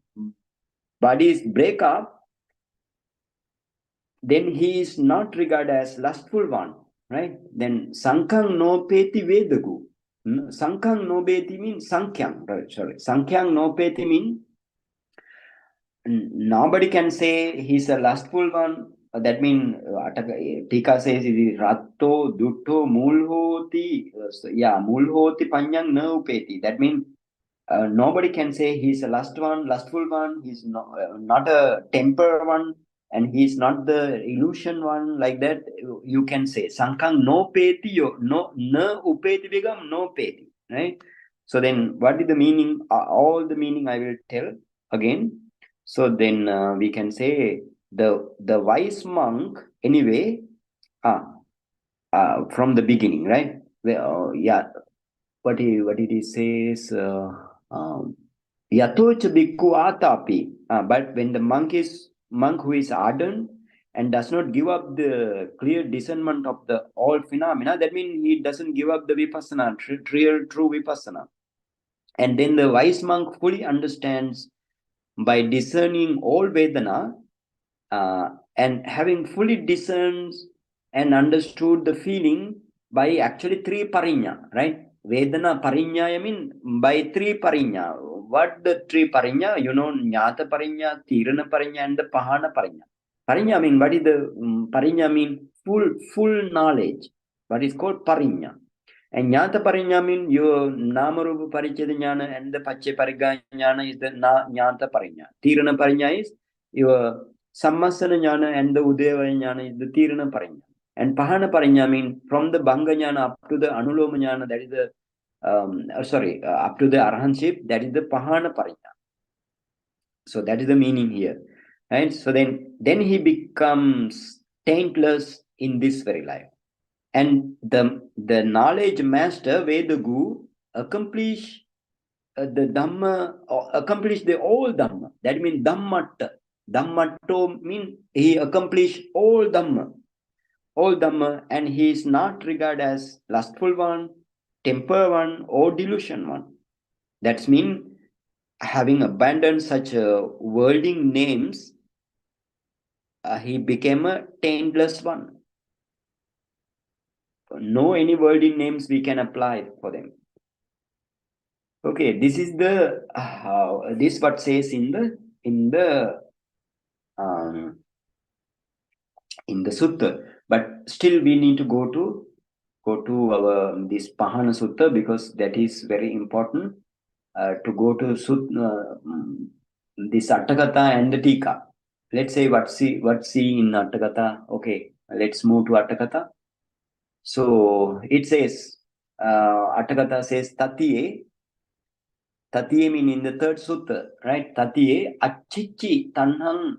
body's break up, then he is not regarded as lustful one. right? Then Sankhang no peti vedagu. Sankhang no peti means Sankyang, right? Sorry. Sankyang no peti means nobody can say he's a lustful one. That means Tika says it is Ratto, Dutto, Mulhoti. Yeah, Mulhoti Panyang no peti. That means nobody can say he's a lustful one. He's not a temper one, and he's not the illusion one. Like that, you can say Sankang no peti yo no upeti begam no peti. Right. So then, what is the meaning? All the meaning I will tell again. So then we can say the wise monk anyway. From the beginning, right? Yeah, what did he says? Yatocha bhikkhu atapi. But when the monk who is ardent and does not give up the clear discernment of the all phenomena, that means he doesn't give up the vipassana, true vipassana. And then the wise monk fully understands by discerning all Vedana, and having fully discerned and understood the feeling by actually three parinya, right? Vedana parinya, I mean by three parinya. What the three parinya? Jnata parinya, Tirana parinya, and the Pahāna parinya. Parinya mean what is the parinya mean? Full knowledge. What is called parinya. And Jnata parinya mean your Namarupa paricheda jnana and the Pache pariga jnana is the Jnata parinya. Tirana parinya is your Sammasana jnana and the Udeva jnana is the Tirana parinya. And Pahāna parinya mean from the Bhanga jnana up to the Anuloma jnana, that is the up to the Arhanship, that is the Pahāna parinya. So that is the meaning here. Right? So then he becomes taintless in this very life. And the knowledge master, Vedagu, accomplish the Dhamma, accomplish the all Dhamma. That means Dhammatta. Dhammatto means he accomplished all Dhamma. All Dhamma, and he is not regarded as lustful one, temper one, or delusion one. That means having abandoned such worlding names, he became a taintless one. No any worlding names we can apply for them. Okay, this is the this what says in the Sutta, but still we need to go to our this Pahāna Sutta, because that is very important to go to this Atthakatha and the Tika. Let's say what see in Atthakatha. Okay, let's move to Atthakatha. So it says Atthakatha says Tatiye mean in the third sutta, right? Tatiye acchichi tanhang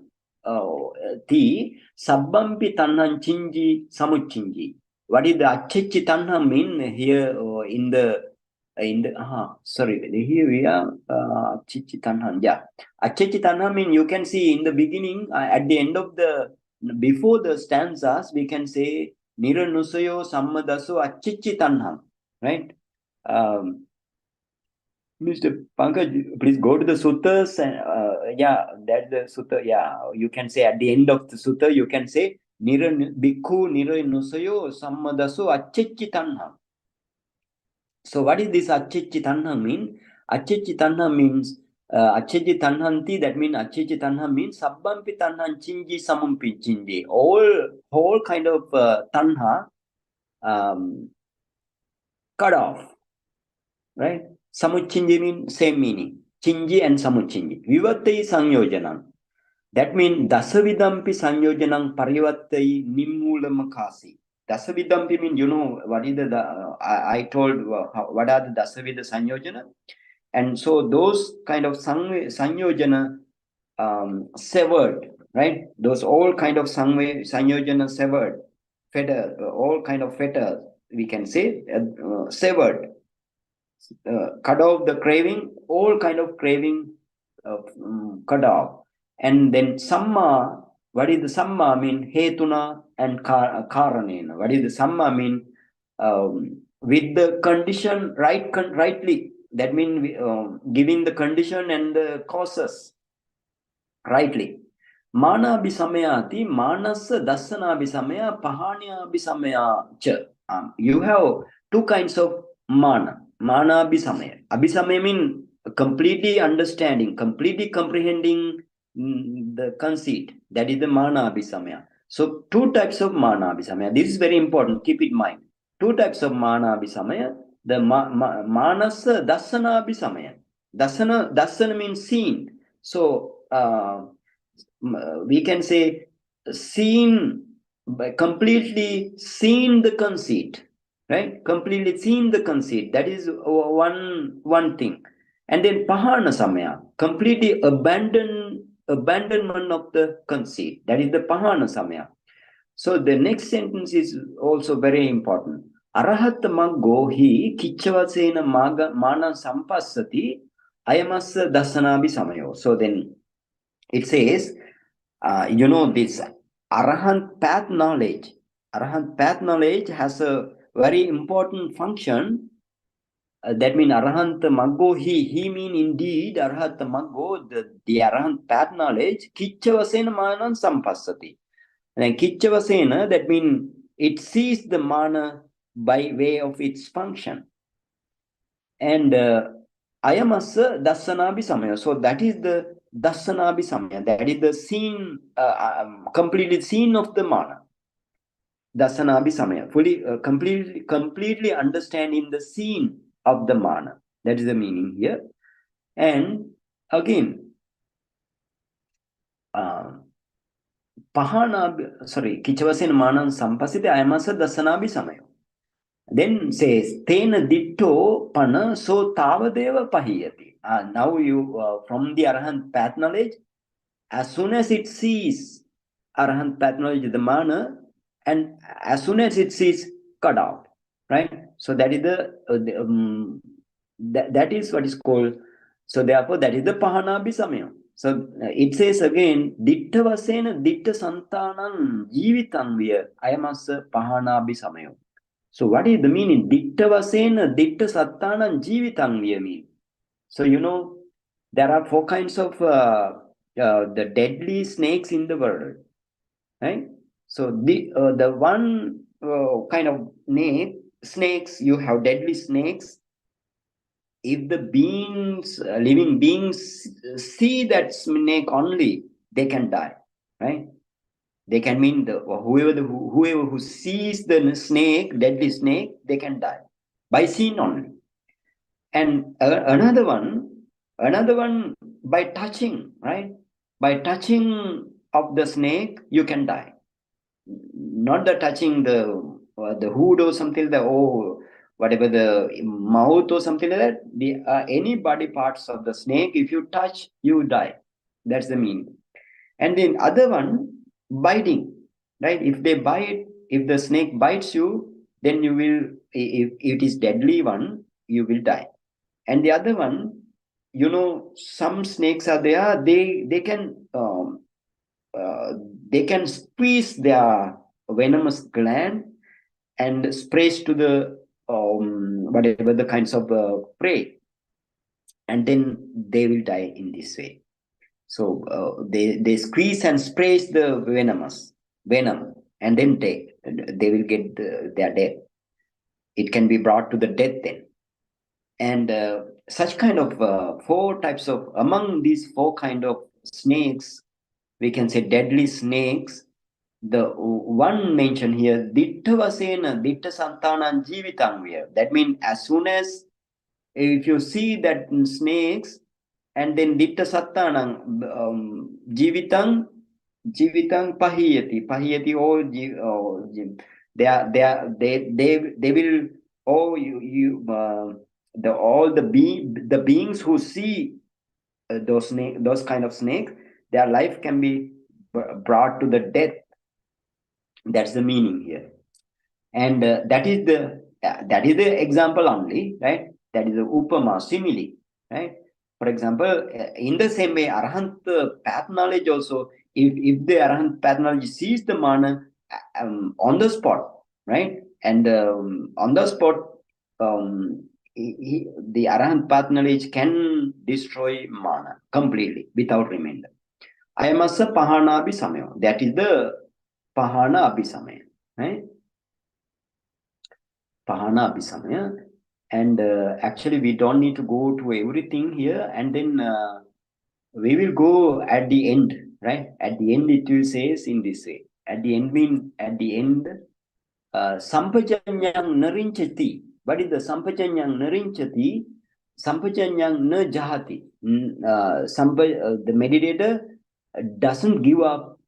ti sabbampi tanhang chinji samuchinji. What is the acchichi tanhang mean here in the sorry, here we are acchichi tanhang. Yeah, acchichi tanhang mean you can see in the beginning at the end of before the stanzas we can say Niranusayo sammadaso acchichi tanhang, right? Mr. Pankaj, please go to the suttas and yeah, that's the sutta. Yeah, you can say at the end of the sutta, you can say bhikkhu niranusayo sammadaso acchichi tanha. So what is this acchichi tanha mean? Acchichi tanha means acchichi tanhanti, that means acchichi tanha means sabbampi tanhan chinji samumpi chinji. All kind of tanha cut off, right? Samuchinji means same meaning. Chinji and samuchinji. Vivattai sanyojanam. That means dasavidampi sanyojanam parivattai nimmulamakasi. Dasavidampi means, what is I told what are the dasavida sanyojana? And so those kind of sanyojana severed, right? Those all kind of sanyojana severed, fetter, all kind of fetters, we can say, severed. Cut off the craving, all kind of craving cut off. And then samma, what is the samma mean? Hetuna and karanena. What is the samma mean? With the condition rightly. That means giving the condition and the causes rightly. Mana abhisamayati, manasa dasana abhisamaya, pahāna abhisamaya cha. You have two kinds of mana. Mana abhisamaya. Abhisamaya means completely understanding, completely comprehending the conceit. That is the mana abhisamaya. So two types of mana abhisamaya. This is very important. Keep it in mind. Two types of mana abhisamaya. The manasa dasana abhisamaya. Dasana means seen. So we can say seen, completely seen the conceit, right? Completely seen the conceit. That is one thing. And then pahana samaya, completely abandonment of the conceit. That is the pahana samaya. So the next sentence is also very important. Arahat maggo hi kicchavasena mana sampassati ayamassa dasanabi samayo. So then it says, this Arahant path knowledge. Arahant path knowledge has a very important function. That means Arahant Maggo, he mean indeed Arahant Maggo, the Arahant path knowledge, Kicchavasena Manan Sampassati. And Kicchavasena, that means it sees the mana by way of its function. And Ayamasa Dasanabi Samaya. So that is the Dasanabi Samaya. That is the scene, completely scene of the mana. Dasanabi Samaya. Fully, completely understanding the scene of the mana. That is the meaning here. And again, Pahāna, sorry, Kicchavasena Manan Sampasite Ayamasa Dasanabi Samaya. Then says, Tena ditto pana so tavadeva pahiyati. Now you, from the Arahant path knowledge, as soon as it sees Arahant path knowledge, the mana, and as soon as it sees, cut out, right? So that is that is what is called. So therefore, that is the Pahāna abhisamaya. So it says again, ditta vasena ditta santanam jivitanvya ayamasa Pahāna abhisamaya. So what is the meaning? Ditta vasena ditta sattanam jivitanvya mean. So there are four kinds of the deadly snakes in the world, right? So the one kind of snakes, you have deadly snakes. If the living beings see that snake only, they can die, right? They can mean whoever who sees the snake, deadly snake, they can die by seeing only. And another one by touching, right? By touching of the snake, you can die. Not the touching the hood or something, whatever the mouth or something like that. The any body parts of the snake, if you touch, you die. That's the meaning. And then other one, biting, right? If the snake bites you, then you will, if it is deadly one, you will die. And the other one, some snakes are there, they can squeeze their venomous gland and sprays to the whatever the kinds of prey, and then they will die in this way. So they squeeze and sprays the venom, and then they will get their death. It can be brought to the death then. And such kind of four types of, among these four kind of snakes, we can say deadly snakes. The one mentioned here, ditta vasena ditta santanam jivitangvya. That means as soon as, if you see that snakes, and then ditta sattanam jivitang pahiyati, they will, all the beings who see those kind of snakes, their life can be brought to the death. That's the meaning here. And that is the example only, right? That is the upama, simile, right? For example, in the same way, Arahant path knowledge also, if the Arahant path knowledge sees the mana on the spot, right? And on the spot, the Arahant path knowledge can destroy mana completely without remainder. Ayamasa Pahāna Abhisamaya. That is the Pahāna Abhisamaya. Right? Pahāna Abhisamaya. And actually, we don't need to go to everything here. And then we will go at the end, right? At the end, it will say in this way. At the end, Sampajanyang narinchati. What is the Sampajanyang narinchati? Sampajanyang na jahati. The meditator doesn't give up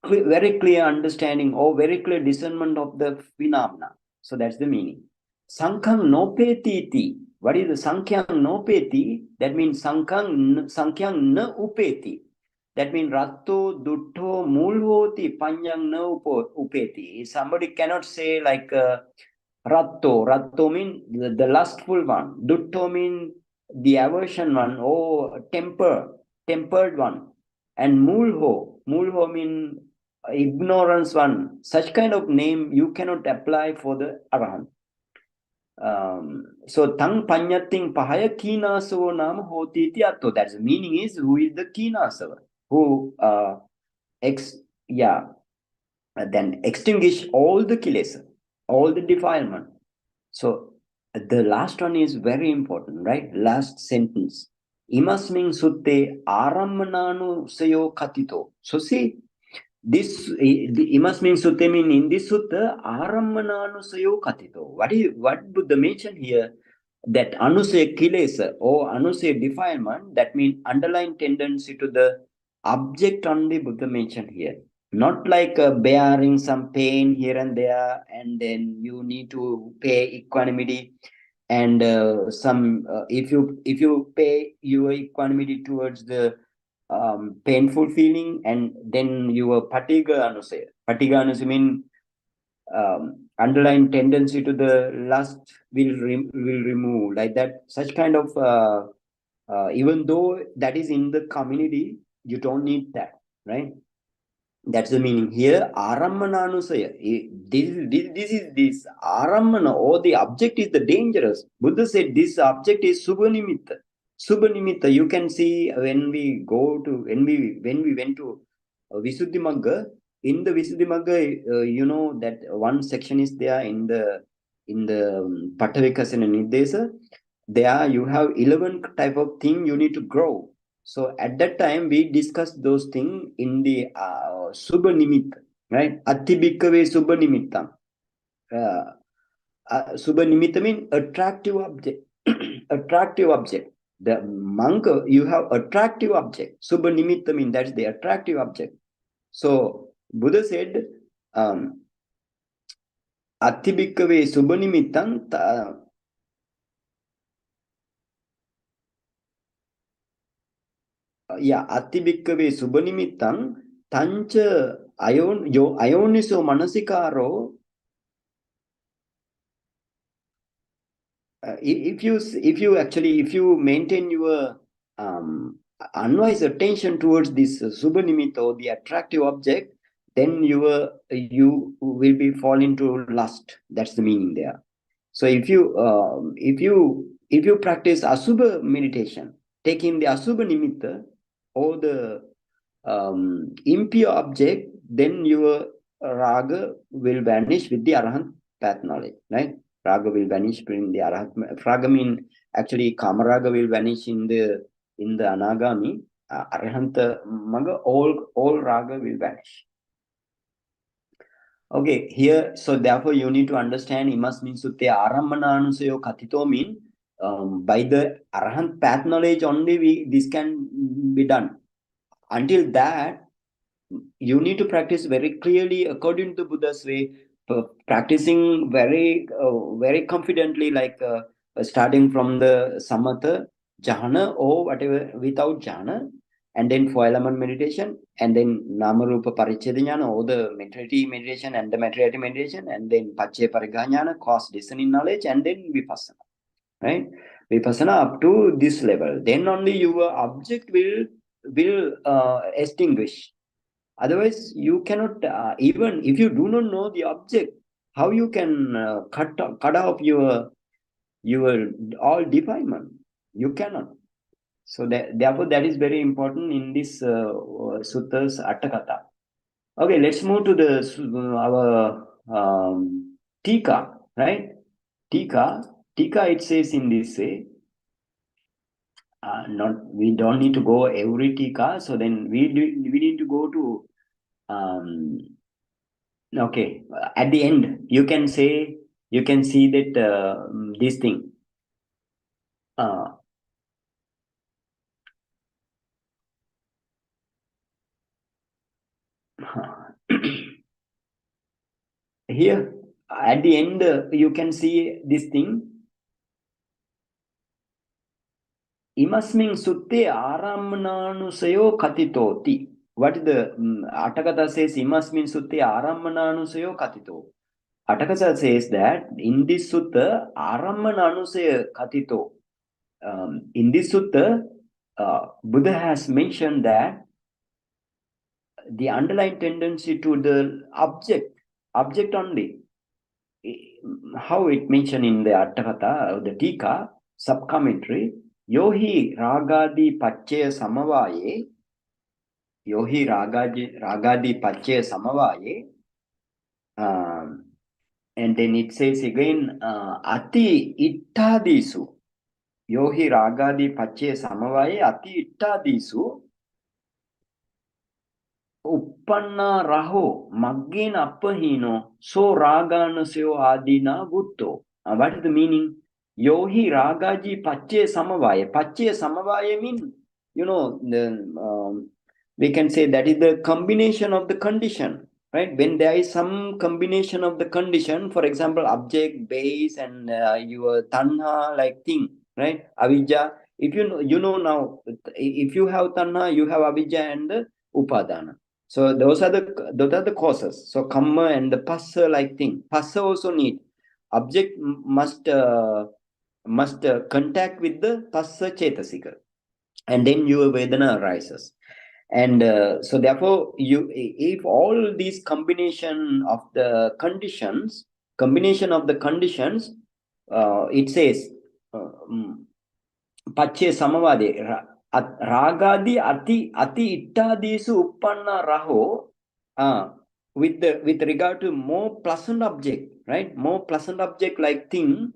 very clear understanding or very clear discernment of the phenomena. So that's the meaning. Sankhang nopeti iti. What is the Sankhang nopeti? That means Sankhang na upeti. That means Ratto, Dutto, Mulhoti, Panyang na upeti. Somebody cannot say like Ratto. Ratto means the lustful one. Dutto means the aversion one or tempered one. And Mulho means ignorance one. Such kind of name you cannot apply for the Arahant. So tang panyating pahaya kinasava nama hoti iti atto. That's the meaning is who is the kinasava, who then extinguish all the kilesa, all the defilement. So the last one is very important, right? Last sentence. Imasming sutte aramananu sayo katito. So see, this Imasming sutte mean in this sutta aramananu sayo katito. What Buddha mentioned here? That anusaya kilesa or anusaya defilement, that means underlying tendency to the object only Buddha mentioned here. Not like bearing some pain here and there, and then you need to pay equanimity. And if you pay your equanimity towards the painful feeling, and then your patiga anusaya mean underlying tendency to the lust will remove, like that. Such kind of even though that is in the community, you don't need that, right? That's the meaning here. Aramananusaya. This aramana, or the object is the dangerous. Buddha said this object is subhanimitta. Subhanimitta. You can see when we went to Visuddhimagga. In the Visuddhimagga, you know that one section is there in the Pattavikasana Nirdesa. There you have 11 type of thing you need to grow. So at that time, we discussed those things in the Subha Nimitta, right? Attibhikkhave Subha Nimittam. Subha Nimitta means attractive object. Attractive object. The monk, you have attractive object. Subha Nimitta means that's the attractive object. So Buddha said, Attibhikkhave Subha Nimittam. Attibhikkhave subhanimittang tancha ayoniso manasikaro. If you maintain your unwise attention towards this subhanimitta or the attractive object, then you will be fall into lust. That's the meaning there. So if you practice asubha meditation, taking the asubha nimitta or the impure object, then your raga will vanish with the arahant path knowledge, right? Raga will vanish in the arahant. Raga mean actually kamaraga will vanish in the anagami. Arahanta maga, all raga will vanish. Okay, here, so therefore you need to understand imas means sutte arammananusayo katito mean by the arahant path knowledge only this can be done. Until that, you need to practice very clearly according to Buddha's way, practicing very confidently, like starting from the samatha, jhana, or whatever without jhana, and then 4-element meditation, and then namarupa paricheda jnana, or the materiality meditation and the materiality meditation, and then paccaya pariggaha jnana, cause discerning knowledge, and then vipassana, right? Vipassana up to this level, then only your object will extinguish. Otherwise, you cannot, even if you do not know the object, how you can cut off your all defilement? You cannot. So therefore, that is very important in this Sutta's Attakatha. Okay, let's move to the our Tika, right? Tika, it says in this way. We don't need to go every Tika. So then we need to go to okay. At the end, you can see that this thing. Here, at the end, you can see this thing. Imasmin sutte aramananusayo katitoti. What is the Attakatha says? Imasmin sutte aramananusayo katito. Attakatha says that in this sutta aramananusayo katito. In this sutta, Buddha has mentioned that the underlying tendency to the object only. How it mentioned in the Attakatha, the Tika, sub-commentary, Yohi ragadi pacchaya samavaye, Yohi ragadi pacchaya samavaye, and then it says again, ati ittadisu, Yohi ragadi pacchaya samavaye, ati ittadisu, uppanna raho maggena appahino so raganasyo adina butto. What is the meaning? Yohi ragaji pache samavaya. Pache samavaya means, we can say that is the combination of the condition, right? When there is some combination of the condition, for example, object, base, and your tanha like thing, right? Avijja. If you know now, if you have tanha, you have avijja and upadana. So those are the causes. So kamma and the passa like thing. Passa also need. Object must contact with the passa chetasika, and then your vedana arises. And so therefore, if all these combination of the conditions, it says pache samavade. Ragadi ati ittadisu uppanna raho, with regard to more pleasant object, right? More pleasant object like thing,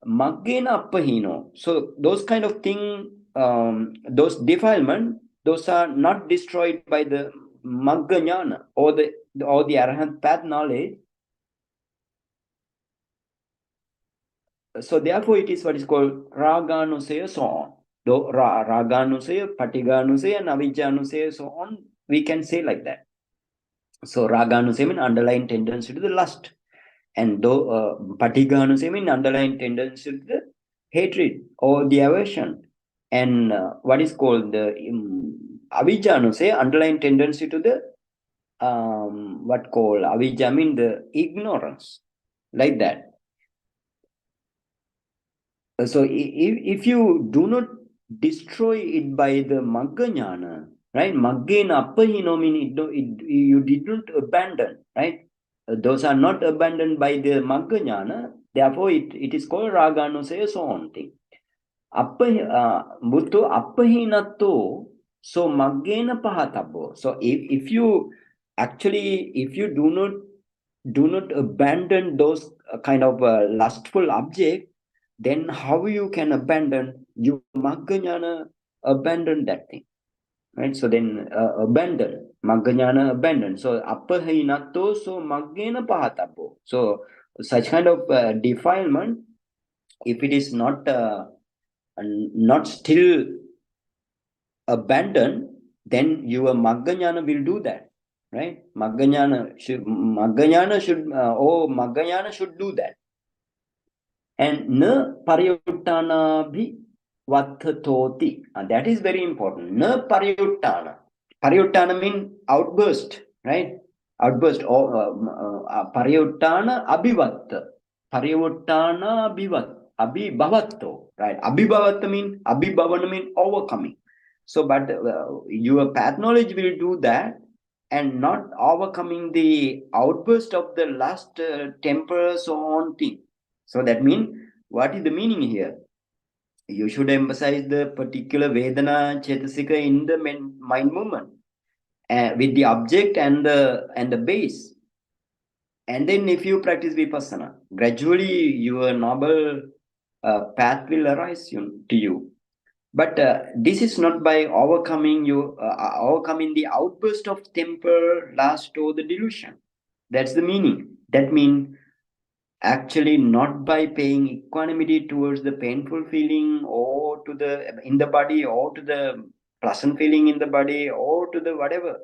maggena appahino. So those kind of thing, those defilement, those are not destroyed by the magga jnana or the arahant path knowledge. So therefore, it is what is called raganusaya, so on. Raganusaya, Patiganusaya, and Avijjanusaya, so on, we can say like that. So Raganusaya means underlying tendency to the lust, and Patiganusaya means underlying tendency to the hatred or the aversion, and what is called the Avijjanusaya, underlying tendency to the what called Avijja means the ignorance, like that. So if you do not destroy it by the magga jnana, right? Maggena appahino means you did not abandon, right? Those are not abandoned by the magga jnana. Therefore, it is called raganusaya, so on thing. Bhutto appahinato, so maggena pahatabbo. So if you do not abandon those kind of lustful object, then how you can abandon? You magga jnana abandon that thing, right? So then abandon, magga jnana abandon. So appahinato, so maggena pahatabbo. So such kind of defilement, if it is not still abandoned, then your magga jnana will do that, right? Magga jnana should do that. And na pariyuttana bhi vattatoti. That is very important. Na pariyuttana. Pariyuttana means outburst, right? Outburst. Pariyuttana abhivatta. Pariyuttana abhivavatto. Right? Abhibhavatta means, abhibhavana means overcoming. So, but your path knowledge will do that, and not overcoming the outburst of the last temper, so on thing. So that means, what is the meaning here? You should emphasize the particular Vedana Chetasika in the mind movement with the object and the base. And then if you practice Vipassana, gradually your noble path will arise to you. But this is not by overcoming the outburst of temper, lust, or the delusion. That's the meaning. That means actually not by paying equanimity towards the painful feeling or to the in the body or to the pleasant feeling in the body or to the whatever,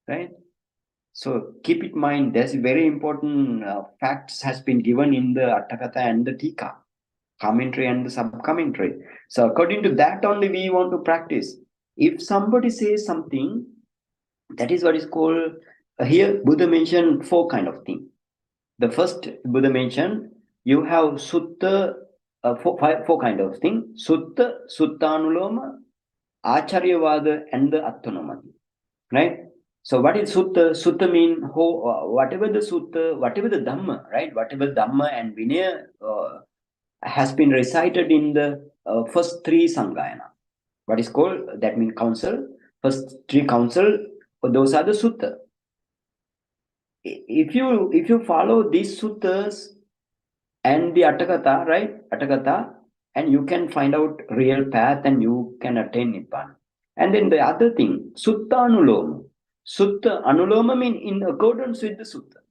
right? So keep it in mind. There's very important facts has been given in the Atthakatha and the Tika commentary and the sub commentary. So according to that only we want to practice. If somebody says something, that is what is called here Buddha mentioned four kind of things. The first Buddha mentioned you have Sutta, four kind of things: Sutta, Suttanuloma, Acharyavada, and the Attanumati. Right? So what is Sutta? Sutta mean whatever the Sutta, whatever the Dhamma, right? Whatever Dhamma and Vinaya has been recited in the first three Sanghayana. What is called? That means council. First three council, those are the Sutta. If you follow these suttas and the Atthakatha, right? Atthakatha, and you can find out real path and you can attain Nibbana. And then the other thing, Sutta Anuloma. Sutta Anuloma means in accordance with the Sutta,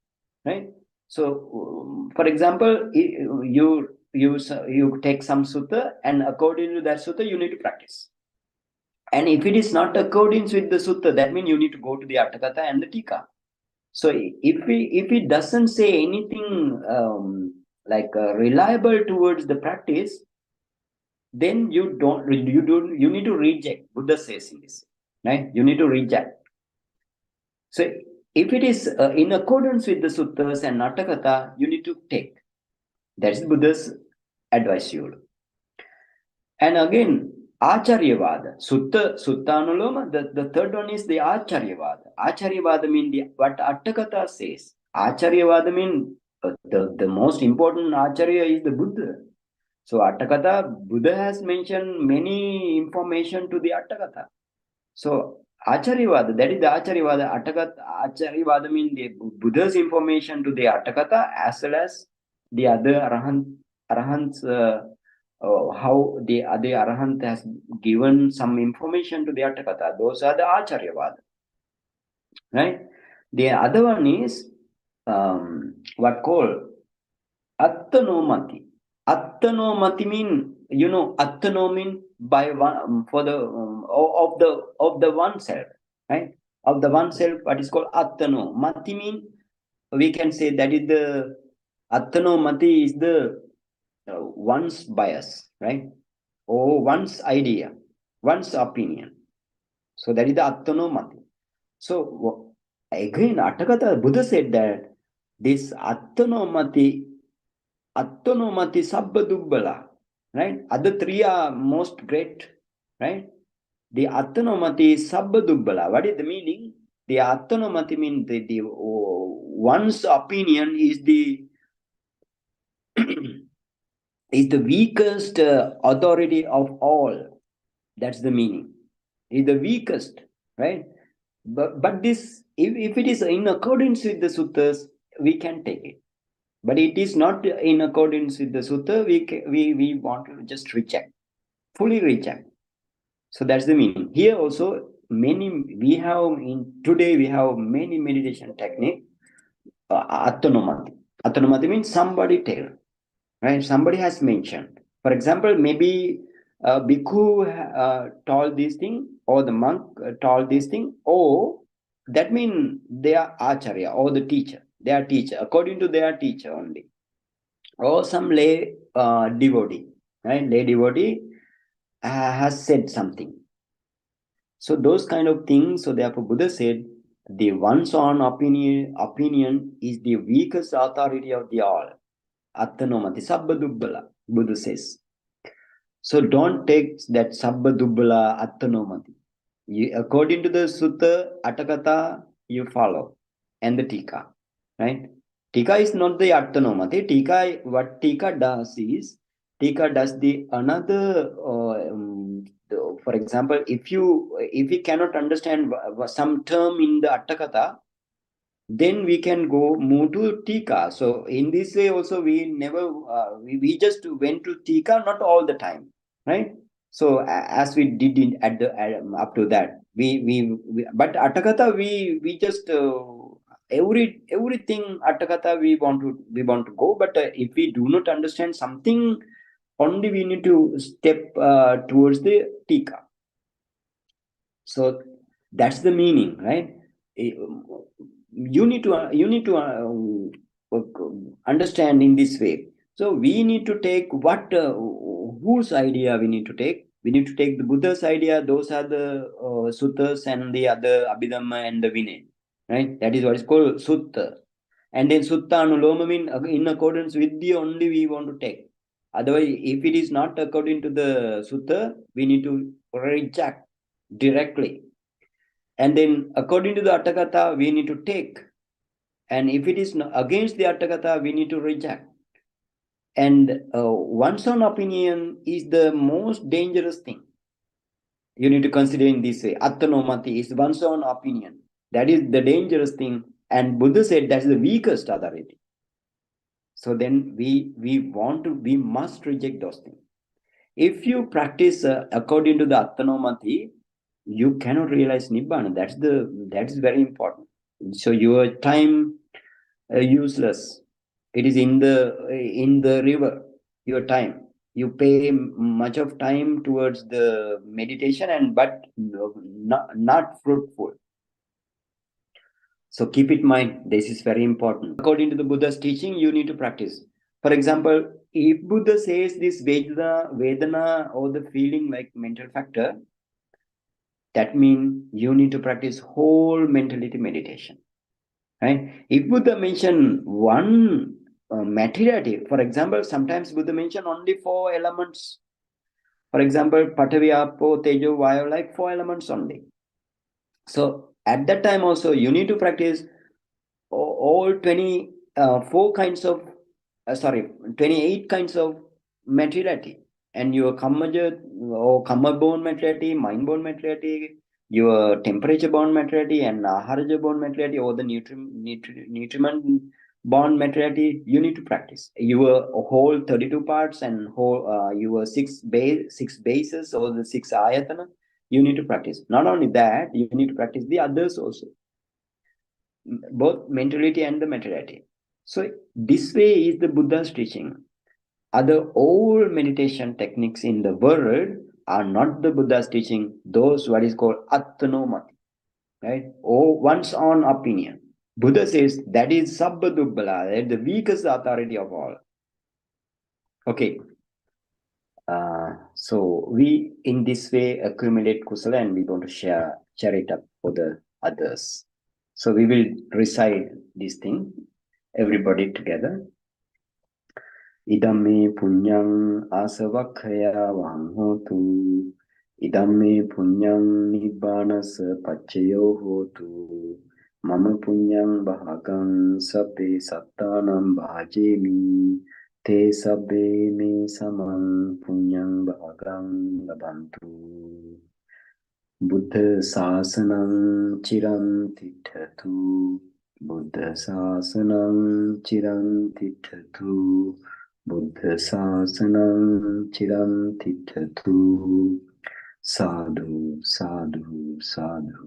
right? So, for example, you take some Sutta and according to that Sutta, you need to practice. And if it is not accordance with the Sutta, that means you need to go to the Atthakatha and the Tika. So if it doesn't say anything reliable towards the practice, then you need to reject. Buddha says in this, right? You need to reject. So if it is in accordance with the suttas and Natakatha, you need to take. That's Buddha's advice you. And again, Acharyavada, Suttanuloma, the third one is the Acharyavada. Acharyavada means what Atthakatha says. Acharyavada means the most important Acharya is the Buddha. So Atthakatha, Buddha has mentioned many information to the Atthakatha. So Acharyavada, that is the Acharyavada. Acharyavada means the Buddha's information to the Atthakatha as well as the other Arahants. How the Arahant has given some information to the Atthakatha. Those are the Acharyavada. Right? The other one is what called Attanomati. Attanomati mean, Attano mean by one for the of the oneself, right? Of the oneself, what is called Attano. Mati mean we can say that is the Attanomati is the one's bias, right? Or one's idea, one's opinion. So that is the Attanomati. So again, Atthakatha Buddha said that this Attanomati Sabbadubbala, right? Other three are most great, right? The Attanomati Sabbadubbala. What is the meaning? The Attanomati means the one's opinion is the is the weakest authority of all. That's the meaning. Is the weakest, right? But this, if it is in accordance with the suttas, we can take it. But it is not in accordance with the sutta. We want to just reject, fully reject. So that's the meaning. Here also today we have many meditation technique. Attanumati. Attanumati means somebody tell, right? Somebody has mentioned. For example, maybe bhikkhu told this thing, or the monk told this thing, or that means they are acharya or the teacher. They are teacher according to their teacher only, or some lay devotee, right? Lay devotee has said something. So those kind of things. So therefore, Buddha said the one's own opinion is the weakest authority of the all. Attanomati sabbadubbala, Buddha says. So don't take that sabbadubbala attanomati. According to the sutta, Atthakatha, you follow, and the tika, right? Tika is not the attanomati. What tika does is Tika does the another. For example, if we cannot understand some term in the Attakatha, then we can go move to Tika. So in this way also we never we just went to Tika, not all the time, right? So as we did in at the up to that, we but Attakatha we just everything Attakatha we want to go, but if we do not understand something, only we need to step towards the Tika. So that's the meaning, right? Eh, You need to understand in this way. So we need to take what whose idea we need to take. We need to take the Buddha's idea. Those are the suttas and the other Abhidhamma and the Vinay, right? That is what is called sutta. And then sutta anuloma mean in accordance with the only we want to take. Otherwise, if it is not according to the sutta, we need to reject directly. And then according to the Attakatha, we need to take. And if it is against the Attakatha, we need to reject. And one's own opinion is the most dangerous thing. You need to consider in this way. Attanomati is one's own opinion. That is the dangerous thing. And Buddha said that's the weakest authority. So then we must reject those things. If you practice according to the Attanomati, you cannot realize Nibbana. That is very important. So your time useless. It is in the river. Your time. You pay much of time towards the meditation but not fruitful. So keep it in mind. This is very important. According to the Buddha's teaching, you need to practice. For example, if Buddha says this Vedana or the feeling like mental factor, that means you need to practice whole mentality meditation. Right? If Buddha mention one materiality, for example, sometimes Buddha mention only 4 elements. For example, Patavi, Apo, Tejo, Vayu, like 4 elements only. So at that time also, you need to practice all 24 kinds of, 28 kinds of materiality. And your Kammaja or Kamma-born materiality, mind-born materiality, your temperature-born materiality, and Aharaja-born materiality, or the nutriment-born materiality, you need to practice. Your whole 32 parts and whole your six bases or the 6 ayatana, you need to practice. Not only that, you need to practice the others also, both mentality and the materiality. So this way is the Buddha's teaching. Other old meditation techniques in the world are not the Buddha's teaching. Those what is called Attanomati, right? Or one's own opinion. Buddha says that is Sabba Dubbala, the weakest authority of all. Okay. So we in this way accumulate kusala and we want to share it up for the others. So we will recite this thing, everybody together. Idamme punyang asavakkaya hotu. Idamme punyang nibbanasa paccayo hotu. Mama punyang bhagang sabbe sattanam bhajemi. Te sabbe me samang punyang bhagang labantu. Buddha sasanam chiram tithatu. Buddha sasanam chiram tithatu. Buddha sasanam chiram tithatu. Sadhu, sadhu, sadhu.